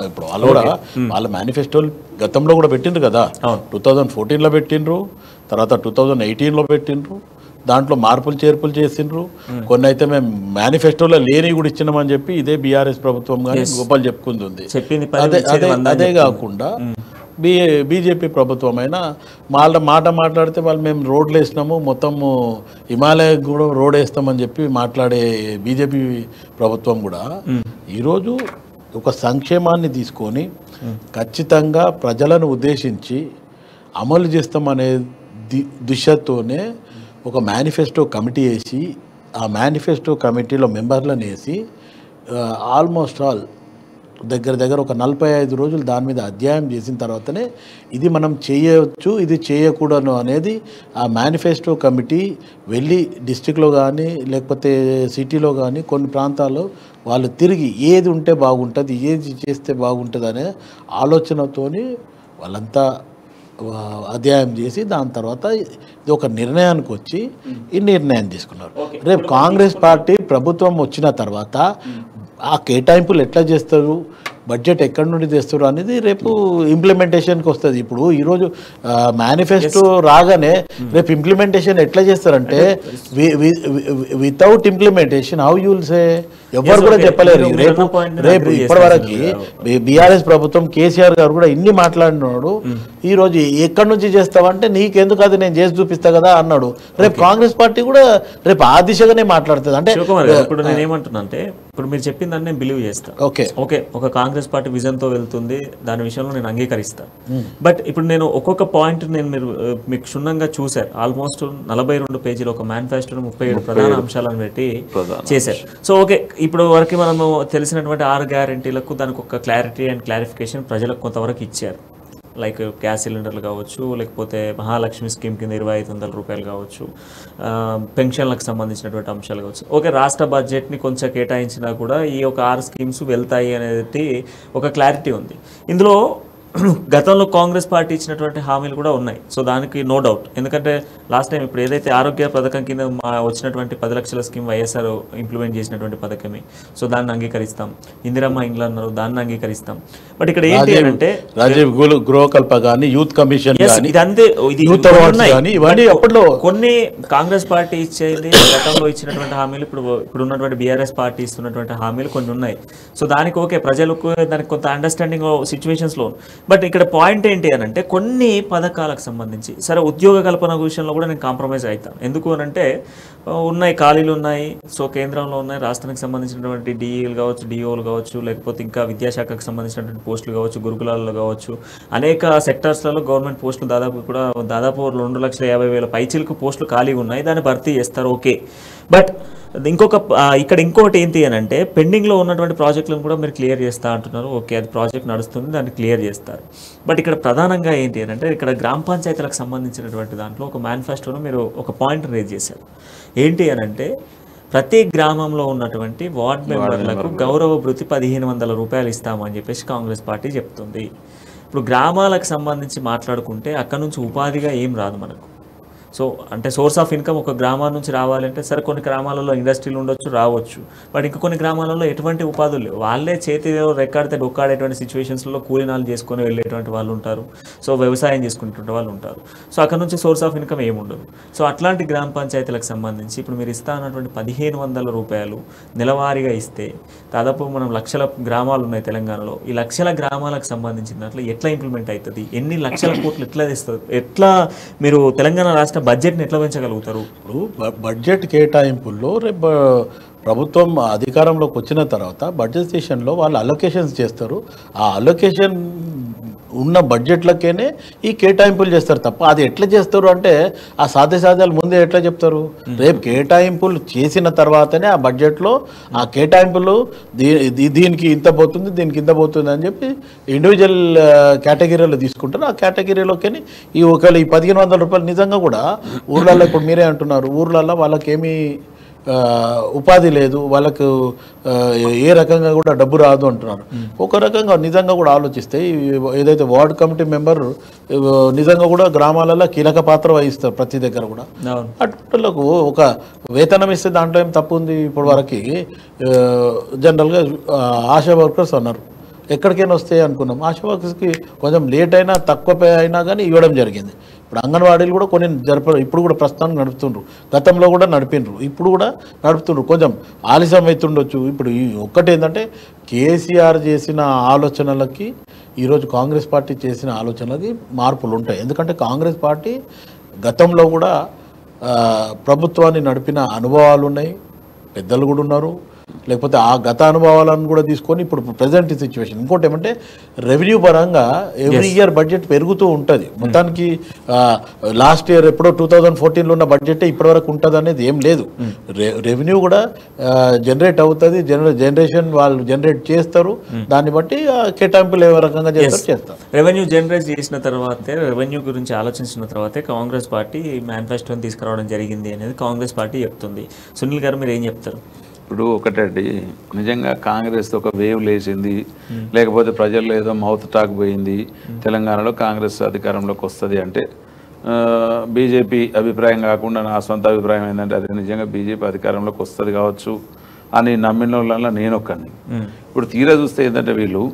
S4: ఇప్పుడు వాళ్ళు కూడా వాళ్ళ మేనిఫెస్టోలు గతంలో కూడా పెట్టిండ్రు కదా. 2014లో పెట్టిండ్రు, తర్వాత 2018లో పెట్టిండ్రు. దాంట్లో మార్పులు చేర్పులు చేసిండ్రు. కొన్ని అయితే మేము మేనిఫెస్టోలో లేని కూడా ఇచ్చినామని చెప్పి ఇదే బీఆర్ఎస్ ప్రభుత్వం కానీ గోపాల్ చెప్పుకుంది. అదే కాకుండా బీజేపీ ప్రభుత్వం అయినా మాట మాట్లాడితే వాళ్ళు మేము రోడ్లు వేసినాము, మొత్తము హిమాలయ కూడా రోడ్ వేస్తామని చెప్పి మాట్లాడే బీజేపీ ప్రభుత్వం కూడా ఈరోజు ఒక సంక్షేమాన్ని తీసుకొని ఖచ్చితంగా ప్రజలను ఉద్దేశించి అమలు చేస్తామనే దిశతోనే ఒక మేనిఫెస్టో కమిటీ వేసి ఆ మేనిఫెస్టో కమిటీలో మెంబర్లను వేసి ఆల్మోస్ట్ ఆల్ దగ్గర ఒక 45 రోజులు దాని మీద అధ్యయనం చేసిన తర్వాతనే ఇది మనం చేయవచ్చు, ఇది చేయకూడదు అనేది ఆ మేనిఫెస్టో కమిటీ వెళ్ళి డిస్ట్రిక్ట్లో కానీ లేకపోతే సిటీలో కానీ కొన్ని ప్రాంతాల్లో వాళ్ళు తిరిగి ఏది ఉంటే బాగుంటుంది, ఏది చేస్తే బాగుంటుంది అనే ఆలోచనతోని వాళ్ళంతా అధ్యయనం చేసి దాని తర్వాత ఇది ఒక నిర్ణయానికి వచ్చి ఈ నిర్ణయం తీసుకున్నారు. రేపు కాంగ్రెస్ పార్టీ ప్రభుత్వం వచ్చిన తర్వాత ఆ కేటాయింపులు ఎట్లా చేస్తారు, బడ్జెట్ ఎక్కడి నుండి తెస్తారు అనేది రేపు ఇంప్లిమెంటేషన్కి వస్తుంది. ఇప్పుడు ఈరోజు మేనిఫెస్టో రాగానే రేపు ఇంప్లిమెంటేషన్ ఎట్లా చేస్తారంటే without implementation how you will say ఎవరు కూడా చెప్పలేరు. రేపు ఇప్పటివరకు బీఆర్ఎస్ ప్రభుత్వం కేసీఆర్ గారు కూడా ఇన్ని మాట్లాడినాడు. ఈరోజు ఎక్కడి నుంచి చేస్తావంటే నీకెందుకు, అది నేను చేసి చూపిస్తా కదా అన్నాడు. రేపు కాంగ్రెస్ పార్టీ కూడా రేపు ఆ దిశగానే మాట్లాడుతుంది. అంటే
S1: ఇప్పుడు నేను ఏమంటున్నా అంటే ఇప్పుడు మీరు చెప్పిందని నేను బిలీవ్ చేస్తాను.
S4: ఓకే
S1: ఓకే, ఒక కాంగ్రెస్ పార్టీ విజన్తో వెళ్తుంది, దాని విషయంలో నేను అంగీకరిస్తాను. బట్ ఇప్పుడు నేను ఒక్కొక్క పాయింట్ నేను మీకు క్షుణ్ణంగా చూశారు. ఆల్మోస్ట్ 42 పేజీలు ఒక మేనిఫెస్టోను 37 ప్రధాన అంశాలను పెట్టి చేశారు. సో ఓకే, ఇప్పుడు వరకు మనము తెలిసినటువంటి 6 గ్యారెంటీలకు దానికి ఒక క్లారిటీ అండ్ క్లారిఫికేషన్ ప్రజలకు కొంతవరకు ఇచ్చారు. లైక్ గ్యాస్ సిలిండర్లు కావచ్చు, లేకపోతే మహాలక్ష్మి స్కీమ్ కింద 2500 రూపాయలు కావచ్చు, పెన్షన్లకు సంబంధించినటువంటి అంశాలు కావచ్చు. ఓకే, రాష్ట్ర బడ్జెట్ని కొంచెం కేటాయించినా కూడా ఈ ఒక 6 స్కీమ్స్ వెళ్తాయి అనేది ఒక క్లారిటీ ఉంది. ఇందులో గతంలో కాంగ్రెస్ పార్టీ ఇచ్చినటువంటి హామీలు కూడా ఉన్నాయి. సో దానికి నో డౌట్. ఎందుకంటే లాస్ట్ టైం ఇప్పుడు ఏదైతే ఆరోగ్య పథకం కింద వచ్చినటువంటి 10 లక్షల స్కీమ్ వైఎస్ఆర్ ఇంప్లిమెంట్ చేసినటువంటి పథకమే. సో దాన్ని అంగీకరిస్తాం. ఇందిరమ్మ ఇండ్లు అన్నారు, దాన్ని అంగీకరిస్తాం. బట్ ఇక్కడ ఏంటి అంటే
S4: రాజీవ్ గృహకల్ప కానీ, యూత్ కమిషన్ కానీ,
S1: కొన్ని కాంగ్రెస్ పార్టీ ఇచ్చేది గతంలో ఇచ్చినటువంటి హామీలు ఇప్పుడు ఉన్నటువంటి బీఆర్ఎస్ పార్టీ ఇస్తున్నటువంటి హామీలు కొన్ని ఉన్నాయి. సో దానికి ఓకే, ప్రజలకు దానికి కొంత అండర్స్టాండింగ్ సిచ్యువేషన్స్ లో. బట్ ఇక్కడ పాయింట్ ఏంటి అని అంటే కొన్ని పథకాలకు సంబంధించి సరే ఉద్యోగ కల్పన విషయంలో కూడా నేను కాంప్రమైజ్ అవుతాను. ఎందుకు అని అంటే ఉన్నాయి, ఖాళీలు ఉన్నాయి. సో కేంద్రంలో ఉన్నాయి, రాష్ట్రానికి సంబంధించినటువంటి డిఈలు కావచ్చు, డిఓలు కావచ్చు, లేకపోతే ఇంకా విద్యాశాఖకు సంబంధించినటువంటి పోస్టులు కావచ్చు, గురుకులాల్లో కావచ్చు, అనేక సెక్టర్స్లలో గవర్నమెంట్ పోస్టులు దాదాపు 2,50,000 పైచిలకు పోస్టులు ఖాళీగా ఉన్నాయి. దాన్ని భర్తీ చేస్తారు, ఓకే. బట్ ఇక్కడ ఇంకోటి ఏంటి అని అంటే పెండింగ్లో ఉన్నటువంటి ప్రాజెక్టులను కూడా మీరు క్లియర్ చేస్తా అంటున్నారు. ఓకే, అది ప్రాజెక్ట్ నడుస్తుంది, దాన్ని క్లియర్ చేస్తారు. బట్ ఇక్కడ ప్రధానంగా ఏంటి అని అంటే ఇక్కడ గ్రామ పంచాయతీలకు సంబంధించినటువంటి దాంట్లో ఒక మేనిఫెస్టోను మీరు ఒక పాయింట్ రేజ్ చేశారు. ఏంటి అని అంటే ప్రతి గ్రామంలో ఉన్నటువంటి వార్డ్ మెంబర్లకు గౌరవ భృతి 1,500 రూపాయలు ఇస్తామని చెప్పేసి కాంగ్రెస్ పార్టీ చెప్తుంది. ఇప్పుడు గ్రామాలకు సంబంధించి మాట్లాడుకుంటే అక్కడ నుంచి ఉపాధిగా ఏం రాదు మనకు. సో అంటే సోర్స్ ఆఫ్ ఇన్కమ్ ఒక గ్రామం నుంచి రావాలంటే సరే కొన్ని గ్రామాలలో ఇండస్ట్రీలు ఉండొచ్చు, రావచ్చు. బట్ ఇంకా కొన్ని గ్రామాలలో ఎటువంటి ఉపాధులు లేవు. వాళ్ళే చేతిలో రెక్కాడితే డొక్కాడేటువంటి సిచ్యువేషన్స్లో కూలీనాలు చేసుకొని వెళ్ళేటువంటి వాళ్ళు ఉంటారు. సో వ్యవసాయం చేసుకునేటువంటి వాళ్ళు ఉంటారు. సో అక్కడ నుంచి సోర్స్ ఆఫ్ ఇన్కమ్ ఏముండదు. సో అట్లాంటి గ్రామ పంచాయతీలకు సంబంధించి ఇప్పుడు మీరు ఇస్తా అన్నటువంటి 1,500 రూపాయలు నెలవారీగా ఇస్తే దాదాపు మనం లక్షల గ్రామాలు ఉన్నాయి తెలంగాణలో. ఈ లక్షల గ్రామాలకు సంబంధించిన దాంట్లో ఎట్లా ఇంప్లిమెంట్ అవుతుంది, ఎన్ని లక్షల కోట్లు ఎట్లా తెస్తుంది, ఎట్లా మీరు తెలంగాణ రాష్ట్ర బడ్జెట్ని ఎట్లా పెంచగలుగుతారు?
S4: ఇప్పుడు బడ్జెట్ కేటాయింపుల్లో రేపు ప్రభుత్వం అధికారంలోకి వచ్చిన తర్వాత బడ్జెట్ సెషన్లో వాళ్ళు అలొకేషన్స్ చేస్తారు. ఆ అలొకేషన్ ఉన్న బడ్జెట్లకేనే ఈ కేటాయింపులు చేస్తారు తప్ప అది ఎట్లా చేస్తారు అంటే ఆ సాధ్యాలు ముందే ఎట్లా చెప్తారు? రేపు కేటాయింపులు చేసిన తర్వాతనే ఆ బడ్జెట్లో ఆ కేటాయింపులు దీనికి ఇంత పోతుంది, దీనికి ఇంత పోతుంది అని చెప్పి ఇండివిజువల్ కేటగిరీలో తీసుకుంటారు. ఆ కేటగిరీలోకి ఈ ఒకవేళ ఈ 1,500 రూపాయలు నిజంగా కూడా ఊర్లలో ఇప్పుడు మీరే అంటున్నారు ఊర్లలో వాళ్ళకేమీ ఉపాధి లేదు, వాళ్ళకు ఏ రకంగా కూడా డబ్బు రాదు అంటున్నారు. ఒక రకంగా నిజంగా కూడా ఆలోచిస్తే ఏదైతే వార్డ్ కమిటీ మెంబర్ నిజంగా కూడా గ్రామాలలో కీలక పాత్ర వహిస్తారు ప్రతి దగ్గర కూడా. అట్లకు ఒక వేతనం ఇస్తే దాంట్లో ఏం తప్పు ఉంది? ఇప్పటి వరకు జనరల్గా ఆశా వర్కర్స్ అన్నారు, ఎక్కడికైనా వస్తాయి అనుకున్నాం. ఆశా వర్కర్స్కి కొంచెం లేట్ అయినా తక్కువ అయినా కానీ ఇవ్వడం జరిగింది. ఇప్పుడు అంగన్వాడీలు కూడా కొన్ని ఇప్పుడు కూడా ప్రస్తుతానికి నడుపుతుండ్రు, గతంలో కూడా నడిపిండ్రు, ఇప్పుడు కూడా నడుపుతుండ్రు. కొంచెం ఆలస్యం అవుతుండొచ్చు. ఇప్పుడు ఒక్కటి ఏంటంటే కేసీఆర్ చేసిన ఆలోచనలకి ఈరోజు కాంగ్రెస్ పార్టీ చేసిన ఆలోచనలకి మార్పులు ఉంటాయి. ఎందుకంటే కాంగ్రెస్ పార్టీ గతంలో కూడా ప్రభుత్వాన్ని నడిపిన అనుభవాలు ఉన్నాయి, పెద్దలు కూడా ఉన్నారు. లేకపోతే ఆ గత అనుభవాలను కూడా తీసుకొని ఇప్పుడు ప్రజెంట్ సిచ్యువేషన్. ఇంకోటి ఏమంటే రెవెన్యూ పరంగా ఎవ్రీ ఇయర్ బడ్జెట్ పెరుగుతూ ఉంటుంది. మొత్తానికి లాస్ట్ ఇయర్ ఎప్పుడో 2014లో ఉన్న బడ్జెట్ ఇప్పటివరకు ఉంటుంది అనేది ఏం లేదు. రెవెన్యూ కూడా జనరేట్ అవుతుంది, జనరేషన్ వాళ్ళు జనరేట్ చేస్తారు. దాన్ని బట్టి కేటాయింపులు ఏ రకంగా చేస్తారు.
S1: రెవెన్యూ జనరేట్ చేసిన తర్వాతే, రెవెన్యూ గురించి ఆలోచించిన తర్వాతే కాంగ్రెస్ పార్టీ మేనిఫెస్టోని తీసుకురావడం జరిగింది అనేది కాంగ్రెస్ పార్టీ చెప్తుంది. సునీల్ గారు మీరు ఏం చెప్తారు?
S2: ఇప్పుడు ఒకటండి, నిజంగా కాంగ్రెస్ ఒక వేవ్ లేచింది, లేకపోతే ప్రజల్లో ఏదో మౌత్ టాక్ పోయింది, తెలంగాణలో కాంగ్రెస్ అధికారంలోకి వస్తుంది అంటే బీజేపీ అభిప్రాయం కాకుండా నా సొంత అభిప్రాయం ఏంటంటే అది నిజంగా బీజేపీ అధికారంలోకి వస్తుంది కావచ్చు అని నమ్మిన వాళ్ళ నేను ఒక్కడిని. ఇప్పుడు తీరా చూస్తే ఏంటంటే వీళ్ళు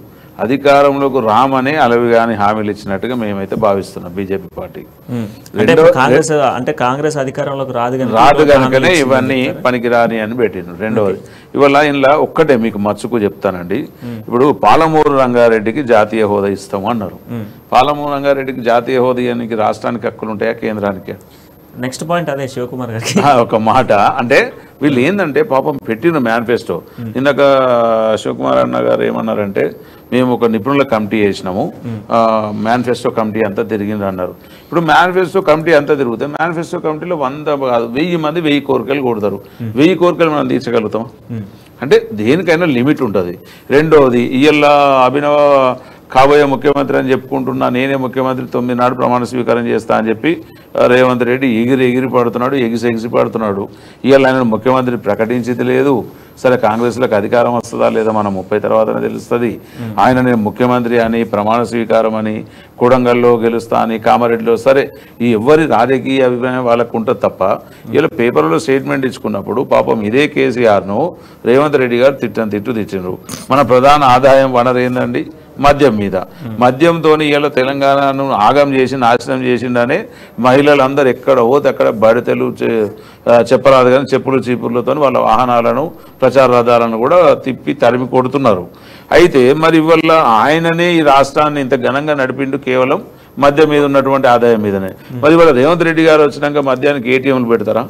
S2: అధికారంలోకి రామని అలవి కానీ హామీలు ఇచ్చినట్టుగా మేమైతే భావిస్తున్నాం బీజేపీ పార్టీ.
S1: కాంగ్రెస్ అధికారంలోకి
S2: రాదు కనుకనే ఇవన్నీ పనికిరాని అని పెట్టిండ్రు. రెండవది ఇవాళ ఇలా ఒక్కటే మీకు మచ్చుకు చెప్తానండి. ఇప్పుడు పాలమూరు రంగారెడ్డికి జాతీయ హోదా ఇస్తాము అన్నారు. పాలమూరు రంగారెడ్డికి జాతీయ హోదానికి రాష్ట్రానికి హక్కులు ఉంటాయా, కేంద్రానికి?
S1: నెక్స్ట్ పాయింట్ అదే శివకుమార్ గారికి
S2: ఒక మాట అంటే వీళ్ళు ఏంటంటే పాపం పెట్టిన మేనిఫెస్టో. ఇందాక శివకుమార్ అన్న గారు ఏమన్నారంటే మేము ఒక నిపుణుల కమిటీ చేసినాము, మేనిఫెస్టో కమిటీ అంతా తిరిగింది అన్నారు. ఇప్పుడు మేనిఫెస్టో కమిటీ అంతా తిరుగుతాయి, మేనిఫెస్టో కమిటీలో 1000 మంది 1000 కోరికలు కొడతారు. 1000 కోరికలు మనం తీర్చగలుగుతాం అంటే దేనికైనా లిమిట్ ఉంటుంది. రెండవది ఇయ్యాల అభినవ కాబోయే ముఖ్యమంత్రి అని చెప్పుకుంటున్నా, నేనే ముఖ్యమంత్రి 9 నాడు ప్రమాణ స్వీకారం చేస్తా అని చెప్పి రేవంత్ రెడ్డి ఎగిరి పడుతున్నాడు, ఎగిసి పడుతున్నాడు. ఇవాళ ఆయన ముఖ్యమంత్రి ప్రకటించింది లేదు. సరే కాంగ్రెస్లకు అధికారం వస్తుందా లేదా మనం 30 తర్వాతనే తెలుస్తుంది. ఆయన నేను ముఖ్యమంత్రి అని ప్రమాణ స్వీకారం అని కొడంగల్లో గెలుస్తా అని కామారెడ్డిలో, సరే ఈ ఎవరి రాజకీయ అభిప్రాయం వాళ్ళకు ఉంటుంది తప్ప ఇలా పేపర్లో స్టేట్మెంట్ ఇచ్చుకున్నప్పుడు పాపం ఇదే కేసీఆర్ను రేవంత్ రెడ్డి గారు తిట్టిండ్రు. మన ప్రధాన ఆదాయం వనరు ఏందండి? మద్యం మీద. మద్యంతో ఇలా తెలంగాణను ఆగం చేసి నాశనం చేసిండనే మహిళలందరూ ఎక్కడ పోతే అక్కడ బడితెలు చెప్పరాదు కానీ చెప్పులు చీపుర్లతో వాళ్ళ వాహనాలను ప్రచార రథాలను కూడా తిప్పి తరిమి కొడుతున్నారు. అయితే మరి ఇవల్ల ఆయననే ఈ రాష్ట్రాన్ని ఇంత ఘనంగా నడిపిండు కేవలం మద్యం మీద ఉన్నటువంటి ఆదాయం మీదనే. మరి ఇవాళ రేవంత్ రెడ్డి గారు వచ్చినాక మద్యానికి ఏటీఎంలు పెడతారా?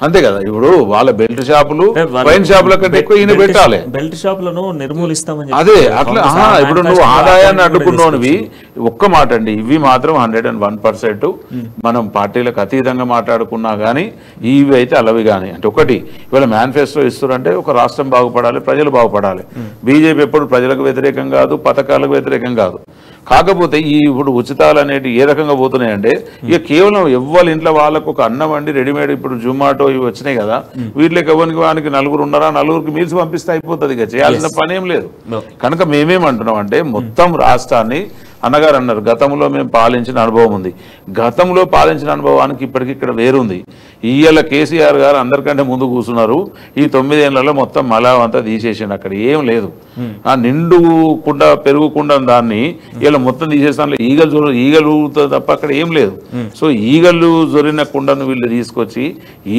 S2: అంతే కదా. ఇప్పుడు వాళ్ళ బెల్ట్ షాపులు వైన్ షాపుల కంటే ఎక్కువ ఈయన పెట్టాలి.
S1: బెల్ట్ షాపులను నిర్మూలిస్తామని
S2: అదే అట్లా. ఇప్పుడు నువ్వు ఆదాయాన్ని అడ్డుకున్నవి ఒక్క మాట అండి, ఇవి మాత్రం 101% మనం పార్టీలకు అతీతంగా మాట్లాడుకున్నా కానీ ఇవి అయితే అలవి కానీ. అంటే ఒకటి ఇవాళ మేనిఫెస్టో ఇస్తారంటే ఒక రాష్ట్రం బాగుపడాలి, ప్రజలు బాగుపడాలి. బీజేపీ ఎప్పుడు ప్రజలకు వ్యతిరేకం కాదు, పథకాలకు వ్యతిరేకం కాదు. కాకపోతే ఈ ఇప్పుడు ఉచితాలు అనేవి ఏ రకంగా పోతున్నాయంటే ఇక కేవలం ఎవ్వరి ఇంట్లో వాళ్ళకు ఒక అన్నం అండి రెడీమేడ్, ఇప్పుడు జొమాటో ఇవి వచ్చినాయి కదా, వీటికి ఎవరికి వానికి 4 ఉన్నారా 4కి మీల్స్ పంపిస్తే అయిపోతుంది. ఇక చేయాల్సిన పని ఏం లేదు. కనుక మేమేమంటున్నాం అంటే మొత్తం రాష్ట్రాన్ని అన్నగారు అన్నారు గతంలో మేము పాలించిన అనుభవం ఉంది. గతంలో పాలించిన అనుభవానికి ఇప్పటికిక్కడ వేరుంది. ఇయ్యాల కేసీఆర్ గారు అందరికంటే ముందు కూర్చున్నారు. ఈ 9 ఏళ్లలో మొత్తం మలావ్ అంతా తీసేసాను, అక్కడ ఏం లేదు. ఆ నిండుకుండా పెరుగుకుండా దాన్ని ఇలా మొత్తం తీసేసాను. ఈగలు తప్ప అక్కడ ఏం లేదు. సో ఈగలు జొరిన కుండను వీళ్ళు తీసుకొచ్చి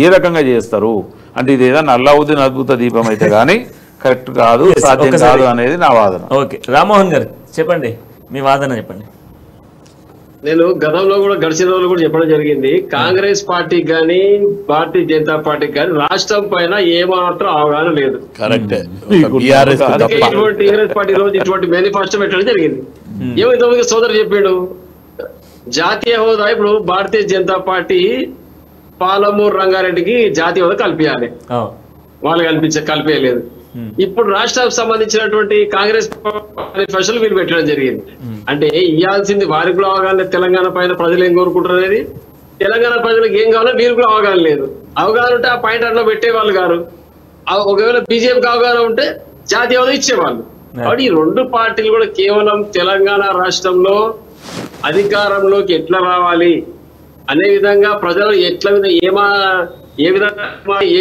S2: ఏ రకంగా చేస్తారు అంటే ఇది ఏదైనా అల్లావుద్దీన్ అద్భుత దీపం అయితే కానీ కరెక్ట్ కాదు, సాధ్యం కాదు అనేది నా వాదన.
S1: ఓకే, రామ్మోహన్ గారు చెప్పండి, మీ వాదన చెప్పండి.
S3: నేను గతంలో కూడా గడిచిన రోజులు కూడా చెప్పడం జరిగింది, కాంగ్రెస్ పార్టీకి కానీ భారతీయ జనతా పార్టీకి కానీ రాష్ట్రం పైన ఏమాత్రం అవగాహన లేదు. టీఆర్ఎస్ పార్టీ రోజు ఇటువంటి మేనిఫెస్టో పెట్టడం జరిగింది. ఏమైతే సోదరు చెప్పాడు జాతీయ హోదా, ఇప్పుడు భారతీయ జనతా పార్టీ పాలమూరు రంగారెడ్డికి జాతీయ హోదా కల్పించాలి, వాళ్ళు కలిపేయలేదు. ఇప్పుడు రాష్ట్రానికి సంబంధించినటువంటి కాంగ్రెస్ మేనిఫెస్టోలు వీళ్ళు పెట్టడం జరిగింది. అంటే ఇవ్వాల్సింది వారికి కూడా అవగాహన లేదు, తెలంగాణ పైన ప్రజలు ఏం కోరుకుంటారు అనేది. తెలంగాణ ప్రజలకు ఏం కావాలో వీరికి కూడా అవగాహన లేదు. అవగాహన ఉంటే ఆ పాయింట్ అట్లా పెట్టేవాళ్ళు గారు. ఒకవేళ బీజేపీకి అవగాహన ఉంటే జాతీయ హోదా ఇచ్చేవాళ్ళు. కాబట్టి ఈ 2 పార్టీలు కూడా కేవలం తెలంగాణ రాష్ట్రంలో అధికారంలోకి ఎట్లా రావాలి అనే విధంగా ప్రజలు ఏ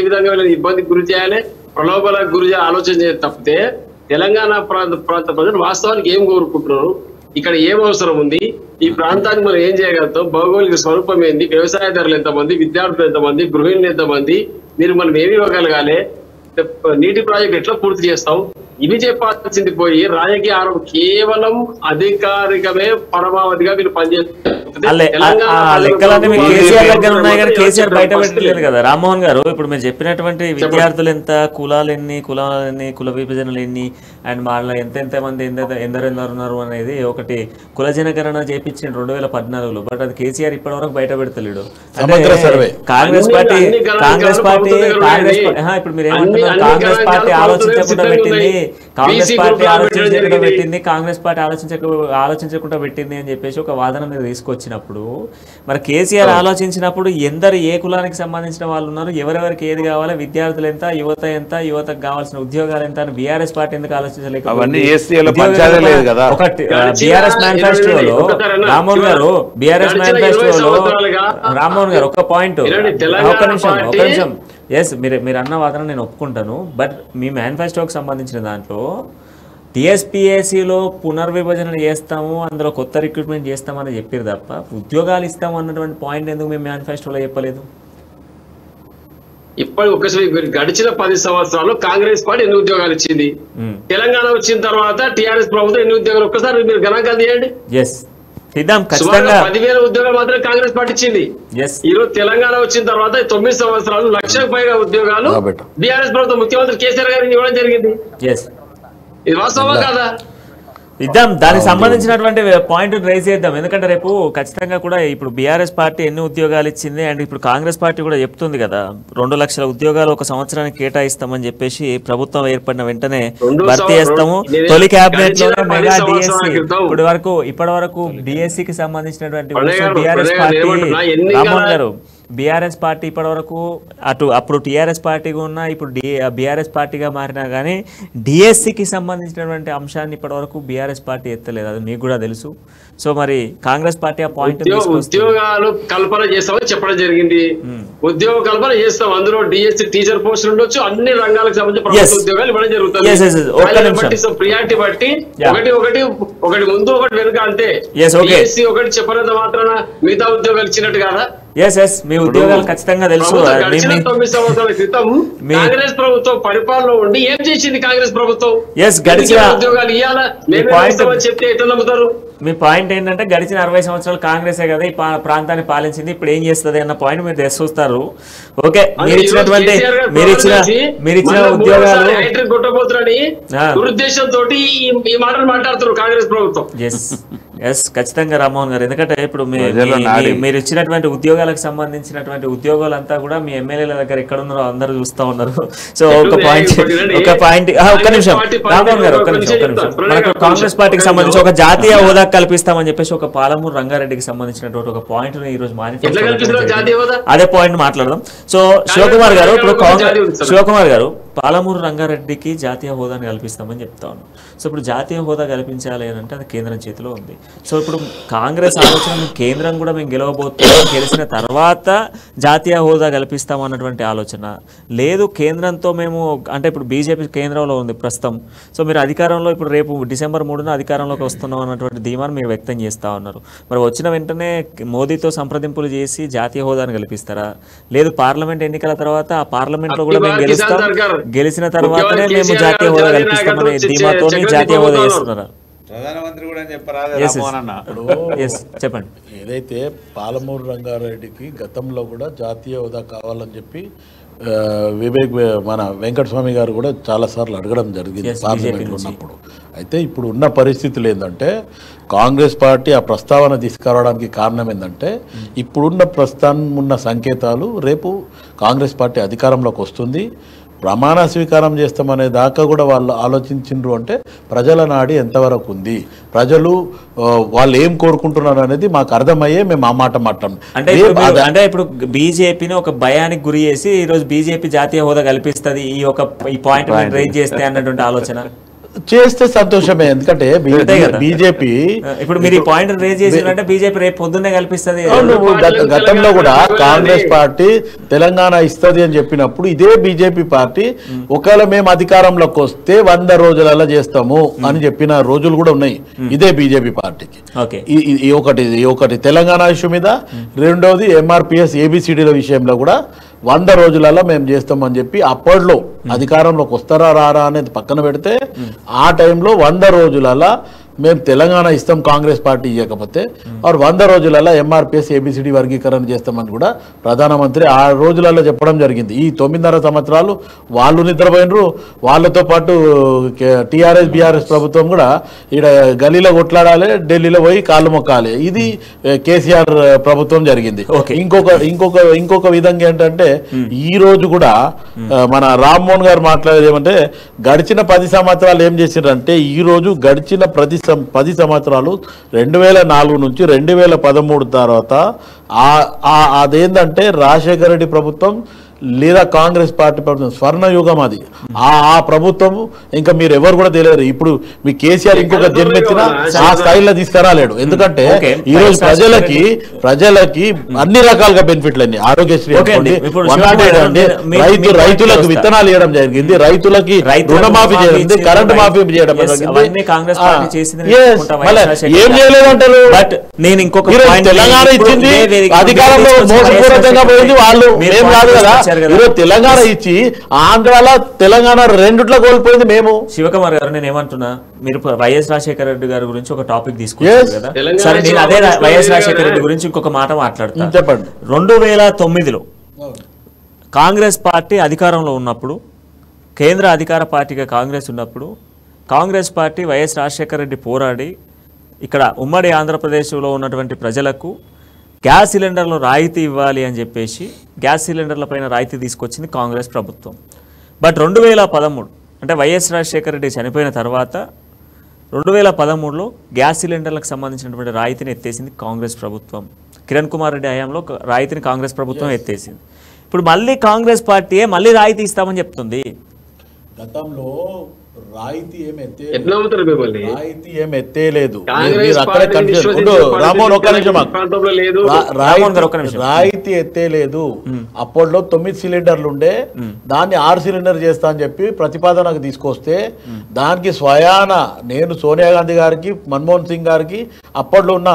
S3: విధంగా వీళ్ళని ఇబ్బందికి గురి చేయాలి, ప్రలోభాలకు గురి ఆలోచన చేయాలి తప్పితే తెలంగాణ ప్రాంత ప్రజలు వాస్తవానికి ఏం కోరుకుంటున్నారు, ఇక్కడ ఏం అవసరం ఉంది, ఈ ప్రాంతానికి మనం ఏం చేయగలుగుతాం, భౌగోళిక స్వరూపం ఏంది, వ్యవసాయదారులు ఎంతమంది, విద్యార్థులు ఎంతమంది, గృహిణులు ఎంతమంది, మనం ఏమి ఇవ్వగలగాలి, నీటి ప్రాజెక్ట్ ఎట్లా పూర్తి చేస్తాం, ఇవి చెప్పాల్సింది పోయి రాజకీయ ఆరోపణ కేవలం అధికారికమే పరమావధిగా వీళ్ళు పనిచేస్తారు.
S1: లెక్కలన్నీ కేసీఆర్ దగ్గర ఉన్నాయి కానీ కేసీఆర్ బయట పెట్టలేదు కదా. రామ్మోహన్ గారు, ఇప్పుడు మీరు చెప్పినటువంటి విద్యార్థులు ఎంత, కులాలెన్ని, కుల విభజనలు ఎన్ని, అండ్ వాళ్ళ ఎంతమంది ఎందరు ఉన్నారు అనేది ఒకటి కులజనగణన చేపించింది 2014లో. బట్ అది కేసీఆర్ ఇప్పటి వరకు బయట పెడతలేడు. కాంగ్రెస్ పార్టీ ఇప్పుడు మీరు ఏమంటున్నారు, కాంగ్రెస్ పార్టీ ఆలోచించకుండా పెట్టింది, కాంగ్రెస్ పార్టీ ఆలోచించకుండా పెట్టింది అని చెప్పేసి ఒక వాదన మీద తీసుకొచ్చినప్పుడు మరి కేసీఆర్ ఆలోచించినప్పుడు ఏ కులానికి సంబంధించిన వాళ్ళు ఉన్నారు, ఎవరెవరికి ఏది కావాలి, విద్యార్థులు ఎంత, యువతకు కావాల్సిన ఉద్యోగాలు ఎంత అని బీఆర్ఎస్ పార్టీ ఎందుకు ఆలోచించలేకపోయింది? బీఆర్ఎస్ మేనిఫెస్టోలో రామ్మోహన్ గారు ఒక పాయింట్, ఒక నిమిషం ఎస్, మీరు అన్న వాదన నేను ఒప్పుకుంటాను. బట్ మీ మేనిఫెస్టోకి సంబంధించిన దాంట్లో టీఎస్పీఎస్సీలో పునర్విభజన చేస్తాము, అందులో కొత్త రిక్రూట్మెంట్ చేస్తామని చెప్పారు తప్ప ఉద్యోగాలు ఇస్తాము అన్నటువంటి పాయింట్ ఎందుకు మేము మేనిఫెస్టోలో చెప్పలేదు?
S3: ఇప్పటి ఒకసారి గడిచిన 10 సంవత్సరాలు కాంగ్రెస్ పార్టీ ఎన్ని ఉద్యోగాలు ఇచ్చింది, తెలంగాణ వచ్చిన తర్వాత టీఆర్ఎస్ ప్రభుత్వం ఎన్ని ఉద్యోగాలు, ఒక్కసారి మీరు గణాంకాలు తీయండి.
S1: ఎస్ ఇద్దాం ఖచ్చితంగా
S3: 10,000 ఉద్యోగాలు మాత్రం కాంగ్రెస్ పార్టీ ఇచ్చింది. ఈ రోజు తెలంగాణ వచ్చిన తర్వాత 9 సంవత్సరాలు 1,00,000కు పైగా ఉద్యోగాలు బీఆర్ఎస్ ప్రభుత్వం ముఖ్యమంత్రి కేసీఆర్ గారికి ఇవ్వడం జరిగింది. ఇది వాస్తవమా కాదా?
S1: ఇద్దాం, దానికి సంబంధించినటువంటి పాయింట్ రైజ్ చేద్దాం. ఎందుకంటే రేపు ఖచ్చితంగా కూడా ఇప్పుడు బీఆర్ఎస్ పార్టీ ఎన్ని ఉద్యోగాలు ఇచ్చింది అండ్ ఇప్పుడు కాంగ్రెస్ పార్టీ కూడా చెప్తుంది కదా 2 లక్షల ఉద్యోగాలు ఒక సంవత్సరానికి కేటాయిస్తామని చెప్పేసి, ప్రభుత్వం ఏర్పడిన వెంటనే భర్తీ చేస్తాము. తొలి క్యాబినెట్ లోనే మెగా డిఎస్సి ఇప్పటి వరకు డిఎస్సికి సంబంధించినటువంటి బీఆర్ఎస్ పార్టీ రామ్మోహన్ గారు బీఆర్ఎస్ పార్టీ ఇప్పటి వరకు అప్పుడు టీఆర్ఎస్ పార్టీగా ఉన్నా ఇప్పుడు బీఆర్ఎస్ పార్టీగా మారినా కానీ డిఎస్సికి సంబంధించినటువంటి అంశాన్ని ఇప్పటి వరకు బీఆర్ఎస్ పార్టీ ఎత్తలేదు, అది మీకు కూడా తెలుసు. సో మరి కాంగ్రెస్ పార్టీ ఆ పాయింట్
S3: ఉద్యోగాలు కల్పన చేస్తామని చెప్పడం జరిగింది. ఉద్యోగ కల్పన చేస్తాం, అందులో డిఎస్సి టీచర్ పోస్టులు ఉండొచ్చు, అన్ని రంగాలకు సంబంధించి ప్రభుత్వ ఉద్యోగాలు ఇవ్వడం జరుగుతుంది. ప్రియారిటీ బట్టి ఒకటి ముందు ఒకటి వెనుక అంతే. డిఎస్సి ఒకటి చెప్పినంత మాత్రాన మిగతా ఉద్యోగాలు ఇచ్చినట్టు కదా.
S1: మీ ఉద్యోగాలు ఖచ్చితంగా తెలుసు.
S3: 9 సంవత్సరాల క్రితం కాంగ్రెస్ ప్రభుత్వం పరిపాలన ఉండి ఏం చేసింది కాంగ్రెస్ ప్రభుత్వం? ఉద్యోగాలు ఇవ్వాలా చెప్తే ఎట్లా నమ్ముతారు?
S1: మీ పాయింట్ ఏంటంటే గడిచిన 60 సంవత్సరాలు కాంగ్రెసే కదా ఈ ప్రాంతాన్ని పాలించింది, ఇప్పుడు ఏం చేస్తుంది అన్న పాయింట్ మీరు చూస్తారు. ఓకే, మీరు ఇచ్చిన ఉద్యోగాలు
S3: దురుద్దేశంతో ఈ మాటలు మాట్లాడుతున్నారు కాంగ్రెస్ ప్రభుత్వం.
S1: ఖచ్చితంగా రామ్మోహన్ గారు, ఎందుకంటే ఇప్పుడు మీరు ఇచ్చినటువంటి ఉద్యోగాలకు సంబంధించినటువంటి ఉద్యోగాలంతా కూడా మీ ఎమ్మెల్యేల దగ్గర ఎక్కడ ఉన్నారో అందరూ చూస్తా ఉన్నారు. సో ఒక పాయింట్ ఒక్క నిమిషం రామ్మోహన్ గారు, ఒక్క నిమిషం మనకు కాంగ్రెస్ పార్టీకి సంబంధించి ఒక జాతీయ హోదా కల్పిస్తామని చెప్పేసి ఒక పాలమూరు రంగారెడ్డికి సంబంధించినటువంటి ఒక పాయింట్ ఈ రోజు అదే పాయింట్ మాట్లాడదాం. సో శివకుమార్ గారు, ఇప్పుడు శివకుమార్ గారు పాలమూరు రంగారెడ్డికి జాతీయ హోదాని కల్పిస్తామని చెప్తా ఉన్నాం. సో ఇప్పుడు జాతీయ హోదా కల్పించాలి అని అంటే అది కేంద్రం చేతిలో ఉంది. సో ఇప్పుడు కాంగ్రెస్ ఆలోచన కేంద్రం కూడా మేము గెలవబోతున్నాం, గెలిచిన తర్వాత జాతీయ హోదా కల్పిస్తాం అన్నటువంటి ఆలోచన లేదు. కేంద్రంతో మేము అంటే ఇప్పుడు బీజేపీ కేంద్రంలో ఉంది ప్రస్తుతం. సో మీరు అధికారంలో ఇప్పుడు రేపు డిసెంబర్ 3న అధికారంలోకి వస్తున్నాం అన్నటువంటి ధీమాను మీరు వ్యక్తం చేస్తూ ఉన్నారు. మరి వచ్చిన వెంటనే మోదీతో సంప్రదింపులు చేసి జాతీయ హోదాను కల్పిస్తారా, లేదు పార్లమెంట్ ఎన్నికల తర్వాత ఆ పార్లమెంట్లో కూడా మేము గెలుస్తాం, గెలిచిన తర్వాతనే మేము జాతీయ హోదా కల్పిస్తామనే ధీమాతో జాతీయ హోదా చేస్తున్నారా?
S2: ప్రధానమంత్రి కూడా
S1: చెప్పండి.
S4: ఏదైతే పాలమూరు రంగారెడ్డికి గతంలో కూడా జాతీయ హోదా కావాలని చెప్పి మన వెంకటస్వామి గారు కూడా చాలాసార్లు అడగడం జరిగింది పార్లమెంట్లో ఉన్నప్పుడు. అయితే ఇప్పుడు ఉన్న పరిస్థితులు ఏంటంటే కాంగ్రెస్ పార్టీ ఆ ప్రస్తావన తీసుకురావడానికి కారణం ఏంటంటే ఇప్పుడున్న ప్రస్తుతం ఉన్న సంకేతాలు రేపు కాంగ్రెస్ పార్టీ అధికారంలోకి వస్తుంది, ప్రమాణ స్వీకారం చేస్తామనే దాకా కూడా వాళ్ళు ఆలోచించిండ్రు అంటే ప్రజల నాడి ఎంతవరకు ఉంది, ప్రజలు వాళ్ళు ఏం కోరుకుంటున్నారు అనేది మాకు అర్థమయ్యే మేము ఆ మాట మాట్లాడు.
S1: అంటే ఇప్పుడు బీజేపీని ఒక భయానికి గురి చేసి ఈరోజు బీజేపీ జాతీయ హోదా కల్పిస్తుంది ఈ పాయింట్ రైజ్ చేస్తే అన్నటువంటి ఆలోచన
S4: చేస్తే సంతోషమే. ఎందుకంటే బీజేపీ
S1: ఇప్పుడు మీరు ఈ పాయింట్ రేజ్ చేసినట్టే బీజేపీ రేపు పొద్దున్నే కల్పిస్తుంది.
S4: గతంలో కూడా కాంగ్రెస్ పార్టీ తెలంగాణ ఇస్తుంది అని చెప్పినప్పుడు ఇదే బీజేపీ పార్టీ ఒకవేళ మేము అధికారంలోకి వస్తే 100 రోజులలో చేస్తాము అని చెప్పిన రోజులు కూడా ఉన్నాయి ఇదే బీజేపీ పార్టీకి. ఒకటి తెలంగాణ ఇష్యూ మీద, రెండోది ఎంఆర్పిఎస్ ఏబిసిడీల విషయంలో కూడా 100 రోజులలో మేము చేస్తామని చెప్పి అప్పట్లో అధికారంలోకి వస్తారా రారా అనేది పక్కన పెడితే ఆ టైంలో 100 రోజులలో మేము తెలంగాణ ఇస్తాం కాంగ్రెస్ పార్టీ ఇవ్వకపోతే 100 రోజులలో ఎంఆర్పిఎస్ ఏబిసిడి వర్గీకరణ చేస్తామని కూడా ప్రధానమంత్రి ఆ రోజులలో చెప్పడం జరిగింది. ఈ 9.5 సంవత్సరాలు వాళ్ళు నిద్రపోయినరు, వాళ్ళతో పాటు టీఆర్ఎస్ బీఆర్ఎస్ ప్రభుత్వం కూడా ఇక్కడ గలీలో కొట్లాడాలి, ఢిల్లీలో పోయి కాళ్ళు మొక్కాలి, ఇది కేసీఆర్ ప్రభుత్వం జరిగింది. ఇంకొక విధంగా ఏంటంటే ఈ రోజు కూడా మన రామ్మోహన్ గారు మాట్లాడేది ఏమంటే గడిచిన 10 సంవత్సరాలు ఏం చేసిండ్రంటే ఈ రోజు గడిచిన 10 సంవత్సరాలు 2004 నుంచి 2013 తర్వాత అదేంటంటే రాజశేఖర రెడ్డి ప్రభుత్వం లేదా కాంగ్రెస్ పార్టీ ప్రభుత్వం స్వర్ణయుగం అది. ఆ ప్రభుత్వం ఇంకా మీరు ఎవరు కూడా తెలియదు. ఇప్పుడు మీ కేసీఆర్ ఇంకొక జన్మెత్తిన ఆ స్థాయిలో తీసుకురాలేడు. ఎందుకంటే ఈ రోజు ప్రజలకి అన్ని రకాలుగా బెనిఫిట్లు అన్ని ఆరోగ్యశ్రీ రైతులకు విత్తనాలు ఇవ్వడం జరిగింది, రైతులకి రుణమాఫీ చేయడం, కరెంటు మాఫీ చేయడం ఏం చేయలేదంటారు. తెలంగాణ ఇచ్చింది అధికారంలో మోసపూరితంగా పోయింది వాళ్ళు, ఏం కాదు కదా.
S1: ఇచ్చారు కదా.
S4: ఈరోజు తెలంగాణ ఇచ్చి ఆంధ్రాలో తెలంగాణ రెండిట్లో కోల్పోయింది మేము.
S1: శివకుమార్ గారు నేను ఏమంటున్నా, మీరు వైఎస్ రాజశేఖర రెడ్డి గారి గురించి ఒక టాపిక్ తీసుకొచ్చారు కదా. సరే నేను అదే వైఎస్ రాజశేఖర రెడ్డి గురించి ఇంకొక మాట మాట్లాడతాను.
S4: చెప్పండి.
S1: 2009లో కాంగ్రెస్ పార్టీ అధికారంలో ఉన్నప్పుడు, కేంద్ర అధికార పార్టీగా కాంగ్రెస్ ఉన్నప్పుడు, కాంగ్రెస్ పార్టీ వైఎస్ రాజశేఖర రెడ్డి పోరాడి ఇక్కడ ఉమ్మడి ఆంధ్రప్రదేశ్లో ఉన్నటువంటి ప్రజలకు గ్యాస్ సిలిండర్లు రాయితీ ఇవ్వాలి అని చెప్పేసి గ్యాస్ సిలిండర్ల పైన రాయితీ తీసుకొచ్చింది కాంగ్రెస్ ప్రభుత్వం. బట్ 2013 అంటే వైఎస్ రాజశేఖర రెడ్డి చనిపోయిన తర్వాత 2013లో గ్యాస్ సిలిండర్లకు సంబంధించినటువంటి రాయితీని ఎత్తేసింది కాంగ్రెస్ ప్రభుత్వం. కిరణ్ కుమార్ రెడ్డి హయాంలో రాయితీని కాంగ్రెస్ ప్రభుత్వం ఎత్తేసింది. ఇప్పుడు మళ్ళీ కాంగ్రెస్ పార్టీయే మళ్ళీ రాయితీ ఇస్తామని చెప్తుంది.
S4: గతంలో రాయితీ ఏం ఎత్తేలేదు. రాయితీ ఎత్తేలేదు. అప్పట్లో 9 సిలిండర్లు ఉండే, దాన్ని 6 సిలిండర్ చేస్తా అని చెప్పి ప్రతిపాదనకు తీసుకొస్తే దానికి స్వయాన నేను సోనియా గాంధీ గారికి, మన్మోహన్ సింగ్ గారికి, అప్పట్లో ఉన్న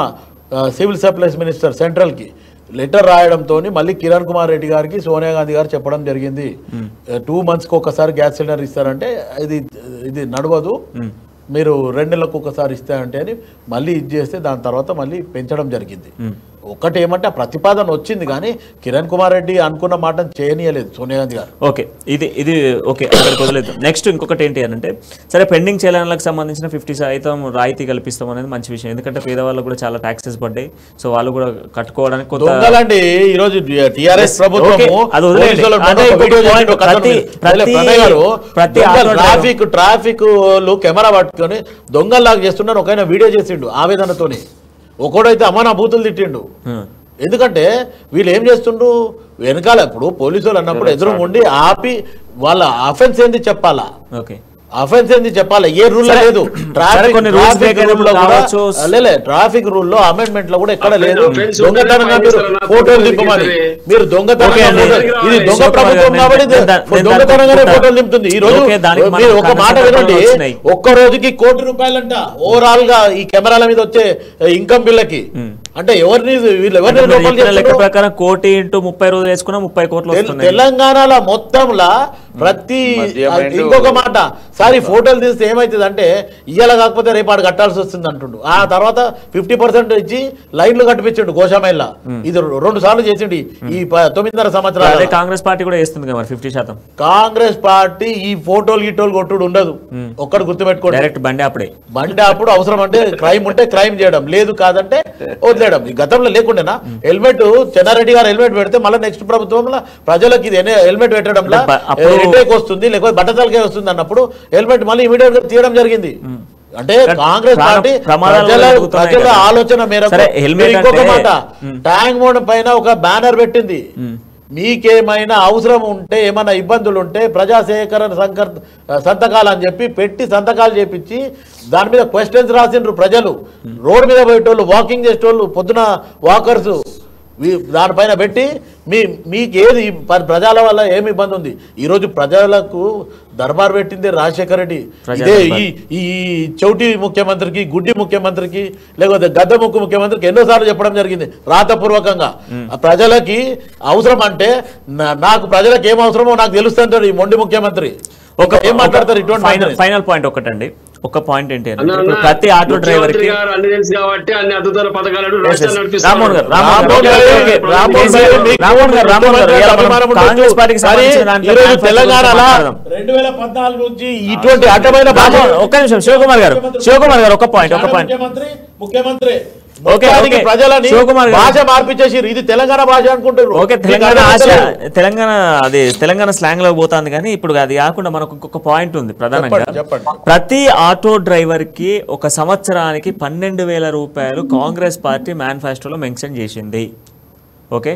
S4: సివిల్ సప్లైస్ మినిస్టర్ సెంట్రల్కి లెటర్ రాయడంతో మళ్ళీ కిరణ్ కుమార్ రెడ్డి గారికి సోనియా గాంధీ గారు చెప్పడం జరిగింది, 2 monthsకి ఒకసారి గ్యాస్ సిలిండర్ ఇస్తారంటే ఇది నడవదు, మీరు 2 నెలలకు ఒకసారి ఇస్తారంటే అని మళ్ళీ ఇది చేస్తే దాని తర్వాత మళ్ళీ పెంచడం జరిగింది. ఒకటి ఏమంటే ఆ ప్రతిపాదన వచ్చింది కానీ కిరణ్ కుమార్ రెడ్డి అనుకున్న మాటను చేయనీయలేదు సోనియా గాంధీ గారు.
S1: ఓకే, ఇది ఓకే, అక్కడికి వదిలేద్దాం. నెక్స్ట్ ఇంకొకటి ఏంటి అని అంటే, సరే పెండింగ్ చలానాలకు సంబంధించిన 50% రాయితీ కల్పిస్తాం అనేది మంచి విషయం. ఎందుకంటే పేదవాళ్ళకు కూడా చాలా ట్యాక్సెస్ పడ్డాయి. సో వాళ్ళు కూడా కట్టుకోవడానికి
S4: దొంగలండి ఈరోజు టీఆర్ఎస్ ప్రభుత్వము ట్రాఫిక్ కెమెరా పట్టుకొని దొంగల్లాగా చేస్తున్నారు. ఒక వీడియో చేసిండు ఆవేదనతోని, ఒకడైతే అమ్మ నా బూతులు తిట్టిండు. ఎందుకంటే వీళ్ళు ఏం చేస్తుండ్రు వెనకాల, ఇప్పుడు పోలీసు వాళ్ళు అన్నప్పుడు ఎదురు ఉండి ఆపి వాళ్ళ అఫెన్స్ ఏంది చెప్పాలా, అఫెన్స్ ఏంది చెప్పాలి. ఏ రూల్ లేదు, ట్రాఫిక్ రూల్ లో అమెండ్మెంట్ లో కూడా ఎక్కడ లేదు. దొంగతనంగా మీరు ఫోటోలు దింపమని, మీరు దొంగతనంగా ఇది దొంగ ప్రభుత్వం కాబట్టి దొంగతనంగానే ఫోటోలు దింపుతుంది. ఈ రోజు మీరు ఒక మాట వినండి, ఒక్క రోజుకి ₹1,00,00,000 అంట ఓవరాల్ గా ఈ కెమెరాల మీద వచ్చే ఇన్కమ్ బిల్లకి. అంటే ఎవరిని
S1: లెక్క ప్రకారం 1,00,00,000 ఇంటూ 30 రోజులు వేసుకున్నా 30 కోట్లు.
S4: తెలంగాణలో మొత్తంలో ప్రతి ఇంకొక మాట సారి ఫోటోలు తీస్తే ఏమైతుంది అంటే ఇయ్యాల కాకపోతే రేపాడు కట్టాల్సి వస్తుంది అంటుండు. ఆ తర్వాత 50% ఇచ్చి లైన్లు కట్టిపించండు గోషామైల్లా. ఇది 2 సార్లు చేసిండు ఈ 9.5 సంవత్సరాలు.
S1: కాంగ్రెస్ పార్టీ కూడా చేస్తుంది కదా 50%.
S4: కాంగ్రెస్ పార్టీ ఈ ఫోటోలు గిటోలు కొట్టుడు ఉండదు. ఒక్కడు గుర్తుపెట్టుకోండి,
S1: డైరెక్ట్ బండి
S4: అప్పుడు అవసరం అంటే క్రైమ్ ఉంటే క్రైమ్ చేయడం, లేదు కాదంటే వదిలేయడం. ఈ గతంలో లేకుండేనా హెల్మెట్, చెన్నారెడ్డి గారు హెల్మెట్ పెడితే మళ్ళీ నెక్స్ట్ ప్రభుత్వంలో ప్రజలకు ఇది హెల్మెట్ పెట్టడంలో వస్తుంది, లేకపోతే బట్టతలకే వస్తుంది అన్నప్పుడు హెల్మెట్ మళ్ళీ ఇమీడియట్ గా తీయడం జరిగింది. అంటే కాంగ్రెస్ పార్టీ ప్రజల ఆలోచన మేరకు. ఇంకొక మాట, ట్యాంక్ మోడ్ పైన ఒక బ్యానర్ పెట్టింది, మీకేమైనా అవసరం ఉంటే ఏమైనా ఇబ్బందులు ఉంటే ప్రజా సేకరణ సంతకాలు అని చెప్పి పెట్టి సంతకాలు చేపించి దాని మీద క్వశ్చన్స్ రాసిండ్రు ప్రజలు. రోడ్ మీద పోయేటోళ్ళు, వాకింగ్ చేసేటోళ్ళు, పొద్దున వాకర్స్ దానిపైన పెట్టి మీకు ఏది ప్రజల వల్ల ఏమి ఇబ్బంది ఉంది. ఈరోజు ప్రజలకు దర్బార్ పెట్టింది రాజశేఖర రెడ్డి. ఇదే ఈ చౌటి ముఖ్యమంత్రికి, గుడ్డి ముఖ్యమంత్రికి, లేకపోతే గద్ద ముఖ్యమంత్రికి ఎన్నోసార్లు చెప్పడం జరిగింది రాతపూర్వకంగా. ప్రజలకి అవసరం అంటే నాకు ప్రజలకు ఏం అవసరమో నాకు తెలుస్తుంటాడు ఈ మొండి ముఖ్యమంత్రి. ఏం మాట్లాడతారు ఇటువంటి.
S1: ఫైనల్ పాయింట్ ఒకటండి, ఒక పాయింట్ ఏంటి అంటే ప్రతి ఆటో డ్రైవర్ కి కాంగ్రెస్ పార్టీకి
S4: తెలంగాణలో 2014 నుంచి ఇటువంటి అడ్డమైన
S1: ఒక్క నిమిషం శివకుమార్ గారు ఒక పాయింట్
S4: ముఖ్యమంత్రి ప్రజలని భాష మార్పిచ్చేసి ఇది తెలంగాణ భాష అనుకుంటారు.
S1: ఓకే, తెలంగాణ స్లాంగ్ లో పోతుంది. కానీ ఇప్పుడు అది కాకుండా మనకు ఇంకొక పాయింట్ ఉంది ప్రధానంగా. ప్రతి ఆటో డ్రైవర్ కి ఒక సంవత్సరానికి 12,000 రూపాయలు కాంగ్రెస్ పార్టీ మేనిఫెస్టోలో మెన్షన్ చేసింది. ఓకే,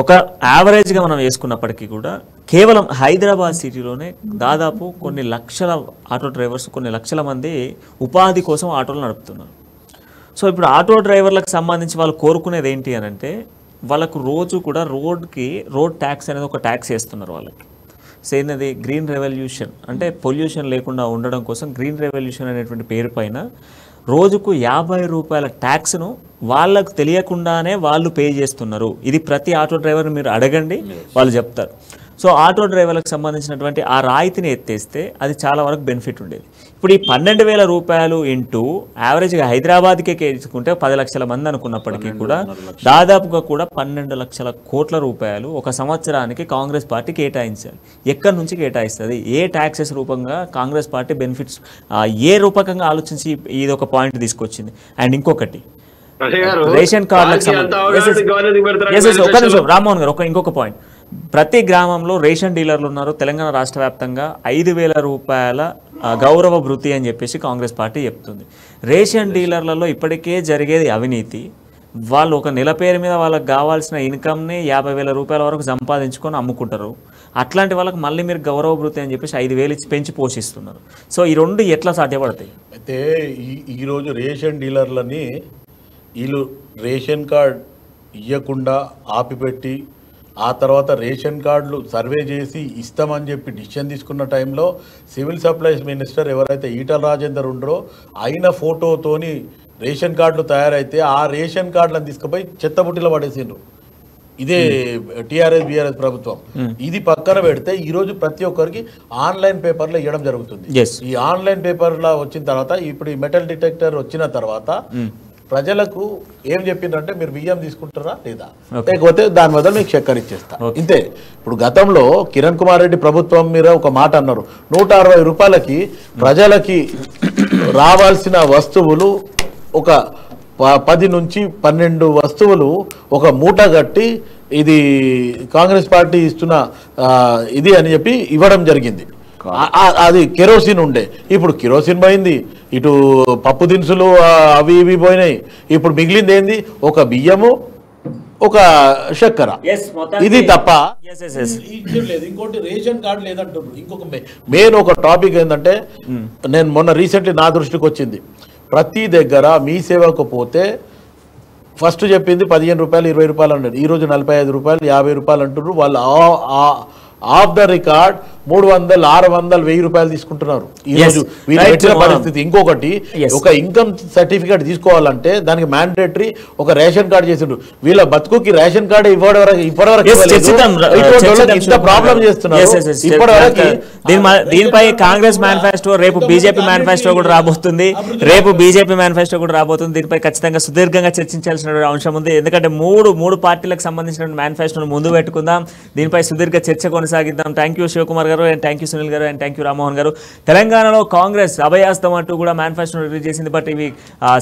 S1: ఒక యావరేజ్గా మనం వేసుకున్నప్పటికీ కూడా కేవలం హైదరాబాద్ సిటీలోనే దాదాపు కొన్ని లక్షల ఆటో డ్రైవర్స్, కొన్ని లక్షల మంది ఉపాధి కోసం ఆటోలు నడుపుతున్నారు. సో ఇప్పుడు ఆటో డ్రైవర్లకు సంబంధించి వాళ్ళు కోరుకునేది ఏంటి అని అంటే, వాళ్ళకు రోజు కూడా రోడ్ ట్యాక్స్ అనేది ఒక ట్యాక్స్ వేస్తున్నారు వాళ్ళకి. సేనది గ్రీన్ రెవల్యూషన్, అంటే పొల్యూషన్ లేకుండా ఉండడం కోసం గ్రీన్ రెవల్యూషన్ అనేటువంటి పేరు పైన రోజుకు 50 రూపాయల ట్యాక్స్ను వాళ్ళకు తెలియకుండానే వాళ్ళు పే చేస్తున్నారు. ఇది ప్రతి ఆటో డ్రైవర్ని మీరు అడగండి, వాళ్ళు చెప్తారు. సో ఆటో డ్రైవర్లకు సంబంధించినటువంటి ఆ రాయితీని ఎత్తేస్తే అది చాలా వరకు బెనిఫిట్ ఉండేది. ఇప్పుడు ఈ 12,000 రూపాయలు ఇంటూ యావరేజ్గా హైదరాబాద్కే తీసుకుంటే 10 లక్షల మంది అనుకున్నప్పటికీ కూడా దాదాపుగా కూడా 12 లక్షల కోట్ల రూపాయలు ఒక సంవత్సరానికి కాంగ్రెస్ పార్టీ కేటాయించాలి. ఎక్కడి నుంచి కేటాయిస్తుంది? ఏ ట్యాక్సెస్ రూపంగా కాంగ్రెస్ పార్టీ బెనిఫిట్స్ ఏ రూపకంగా ఆలోచించి ఇది ఒక పాయింట్ తీసుకొచ్చింది. అండ్ ఇంకొకటి రేషన్ కార్డులకు ఒక్క నిమిషం రామ్మోహన్ గారు, ఇంకొక పాయింట్. ప్రతి గ్రామంలో రేషన్ డీలర్లు ఉన్నారు. తెలంగాణ రాష్ట్ర వ్యాప్తంగా 5,000 రూపాయల గౌరవ భృతి అని చెప్పేసి కాంగ్రెస్ పార్టీ చెప్తుంది. రేషన్ డీలర్లలో ఇప్పటికే జరిగేది అవినీతి. వాళ్ళు ఒక నెల పేరు మీద వాళ్ళకి కావాల్సిన ఇన్కమ్ని 50,000 రూపాయల వరకు సంపాదించుకొని అమ్ముకుంటారు. అట్లాంటి వాళ్ళకి మళ్ళీ మీరు గౌరవ భృతి అని చెప్పేసి 5,000 ఇచ్చి పెంచి పోషిస్తున్నారు. సో ఈ రెండు ఎట్లా సాధ్యపడతాయి?
S4: అయితే ఈరోజు రేషన్ డీలర్లని వీళ్ళు రేషన్ కార్డ్ ఇవ్వకుండా ఆపిపెట్టి ఆ తర్వాత రేషన్ కార్డులు సర్వే చేసి ఇస్తామని చెప్పి డిసిషన్ తీసుకున్న టైంలో సివిల్ సప్లైస్ మినిస్టర్ ఎవరైతే ఈటల రాజేందర్ ఉండరో ఆయన ఫోటోతోని రేషన్ కార్డులు తయారైతే ఆ రేషన్ కార్డులను తీసుకుపోయి చెత్తబుట్టిలో పడేసిండ్రు. ఇదే టీఆర్ఎస్ బీఆర్ఎస్ ప్రభుత్వం. ఇది పక్కన పెడితే ఈరోజు ప్రతి ఒక్కరికి ఆన్లైన్ పేపర్లో ఇవ్వడం జరుగుతుంది. ఈ ఆన్లైన్ పేపర్లో వచ్చిన తర్వాత ఇప్పుడు ఈ మెటల్ డిటెక్టర్ వచ్చిన తర్వాత ప్రజలకు ఏం చెప్పిందంటే మీరు బియ్యం తీసుకుంటారా లేదా, లేకపోతే దాని వల్ల మీకు చక్కెర ఇచ్చేస్తా, ఇంతే. ఇప్పుడు గతంలో కిరణ్ కుమార్ రెడ్డి ప్రభుత్వం మీద ఒక మాట అన్నారు, 160 రూపాయలకి ప్రజలకి రావాల్సిన వస్తువులు ఒక 10 నుంచి 12 వస్తువులు ఒక మూట కట్టి ఇది కాంగ్రెస్ పార్టీ ఇస్తున్న ఇది అని చెప్పి ఇవ్వడం జరిగింది. అది కెరోసిన్ ఉండే, ఇప్పుడు కెరోసిన్ పోయింది, ఇటు పప్పు దినుసులు అవి ఇవి పోయినాయి. ఇప్పుడు మిగిలింది ఏంది? ఒక బియ్యము, ఒక చక్కెర. ఇది తప్ప లేదు. ఇంకోటి రేషన్ కార్డు లేదంటున్నారు. ఇంకొక మెయిన్ ఒక టాపిక్ ఏంటంటే, నేను మొన్న రీసెంట్లీ నా దృష్టికి వచ్చింది, ప్రతి దగ్గర మీ సేవకు పోతే ఫస్ట్ చెప్పింది 15 రూపాయలు 20 రూపాయలు అన్నారు. ఈరోజు 45 రూపాయలు 50 రూపాయలు అంటున్నారు. వాళ్ళు ఆఫ్ ద రికార్డ్ 300, 600, 1000 రూపాయలు తీసుకుంటున్నారు ఈరోజు వీళ్ళు పెట్టిన పరిస్థితి. ఇంకొకటి, ఒక ఇన్కమ్ సర్టిఫికేట్ తీసుకోవాలంటే దానికి మ్యాండేటరీ ఒక రేషన్ కార్డు చేసిండు. వీళ్ళ బతుకుకి రేషన్ కార్డు ఇప్పటివరకు ఇంత ప్రాబ్లం చేస్తున్నారు. ఇప్పటివరకు
S1: దీనిపై కాంగ్రెస్ మేనిఫెస్టో, రేపు బీజేపీ మేనిఫెస్టో కూడా రాబోతుంది. దీనిపై ఖచ్చితంగా సుదీర్ఘంగా చర్చించాల్సిన అంశం ఉంది. ఎందుకంటే మూడు పార్టీలకు సంబంధించిన మేనిఫెస్టోను ముందు పెట్టుకుందాం. దీనిపై సుదీర్ఘ చర్చ కొనసాగిద్దాం. థ్యాంక్ యూ శివకుమార్ గారు, అండ్ థ్యాంక్ యూ సునీల్ గారు, అండ్ థ్యాంక్ యూ రామ్మోహన్ గారు. తెలంగాణలో కాంగ్రెస్ అభయాస్తం అంటూ కూడా మేనిఫెస్టోను రిలీజ్ చేసింది. బట్ ఇవి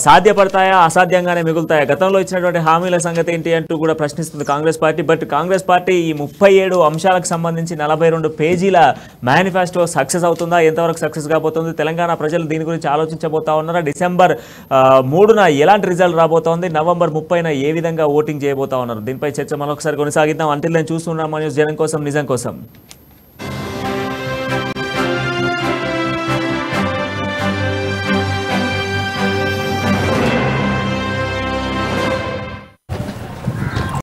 S1: సాధ్యపడతాయా, అసాధ్యంగానే మిగులుతాయా? గతంలో ఇచ్చినటువంటి హామీల సంగతి ఏంటి అంటూ కూడా ప్రశ్నిస్తుంది Congress party. But Congress party ఈ 37 అంశాలకు సంబంధించి 42 పేజీల మేనిఫెస్టో సక్సెస్ అవుతుందా? ఎంతవరకు సక్సెస్ కాబోతుంది? తెలంగాణ ప్రజలు దీని గురించి ఆలోచించబోతా ఉన్నారా? డిసెంబర్ 3న ఎలాంటి రిజల్ట్ రాబోతోంది? నవంబర్ 30న ఏ విధంగా ఓటింగ్ చేయబోతా ఉన్నారు? దీనిపై చర్చ మరొకసారి కొనసాగిద్దాం. అంటిల్ నేను చూస్తున్నాం న్యూస్ జనం కోసం, నిజం కోసం.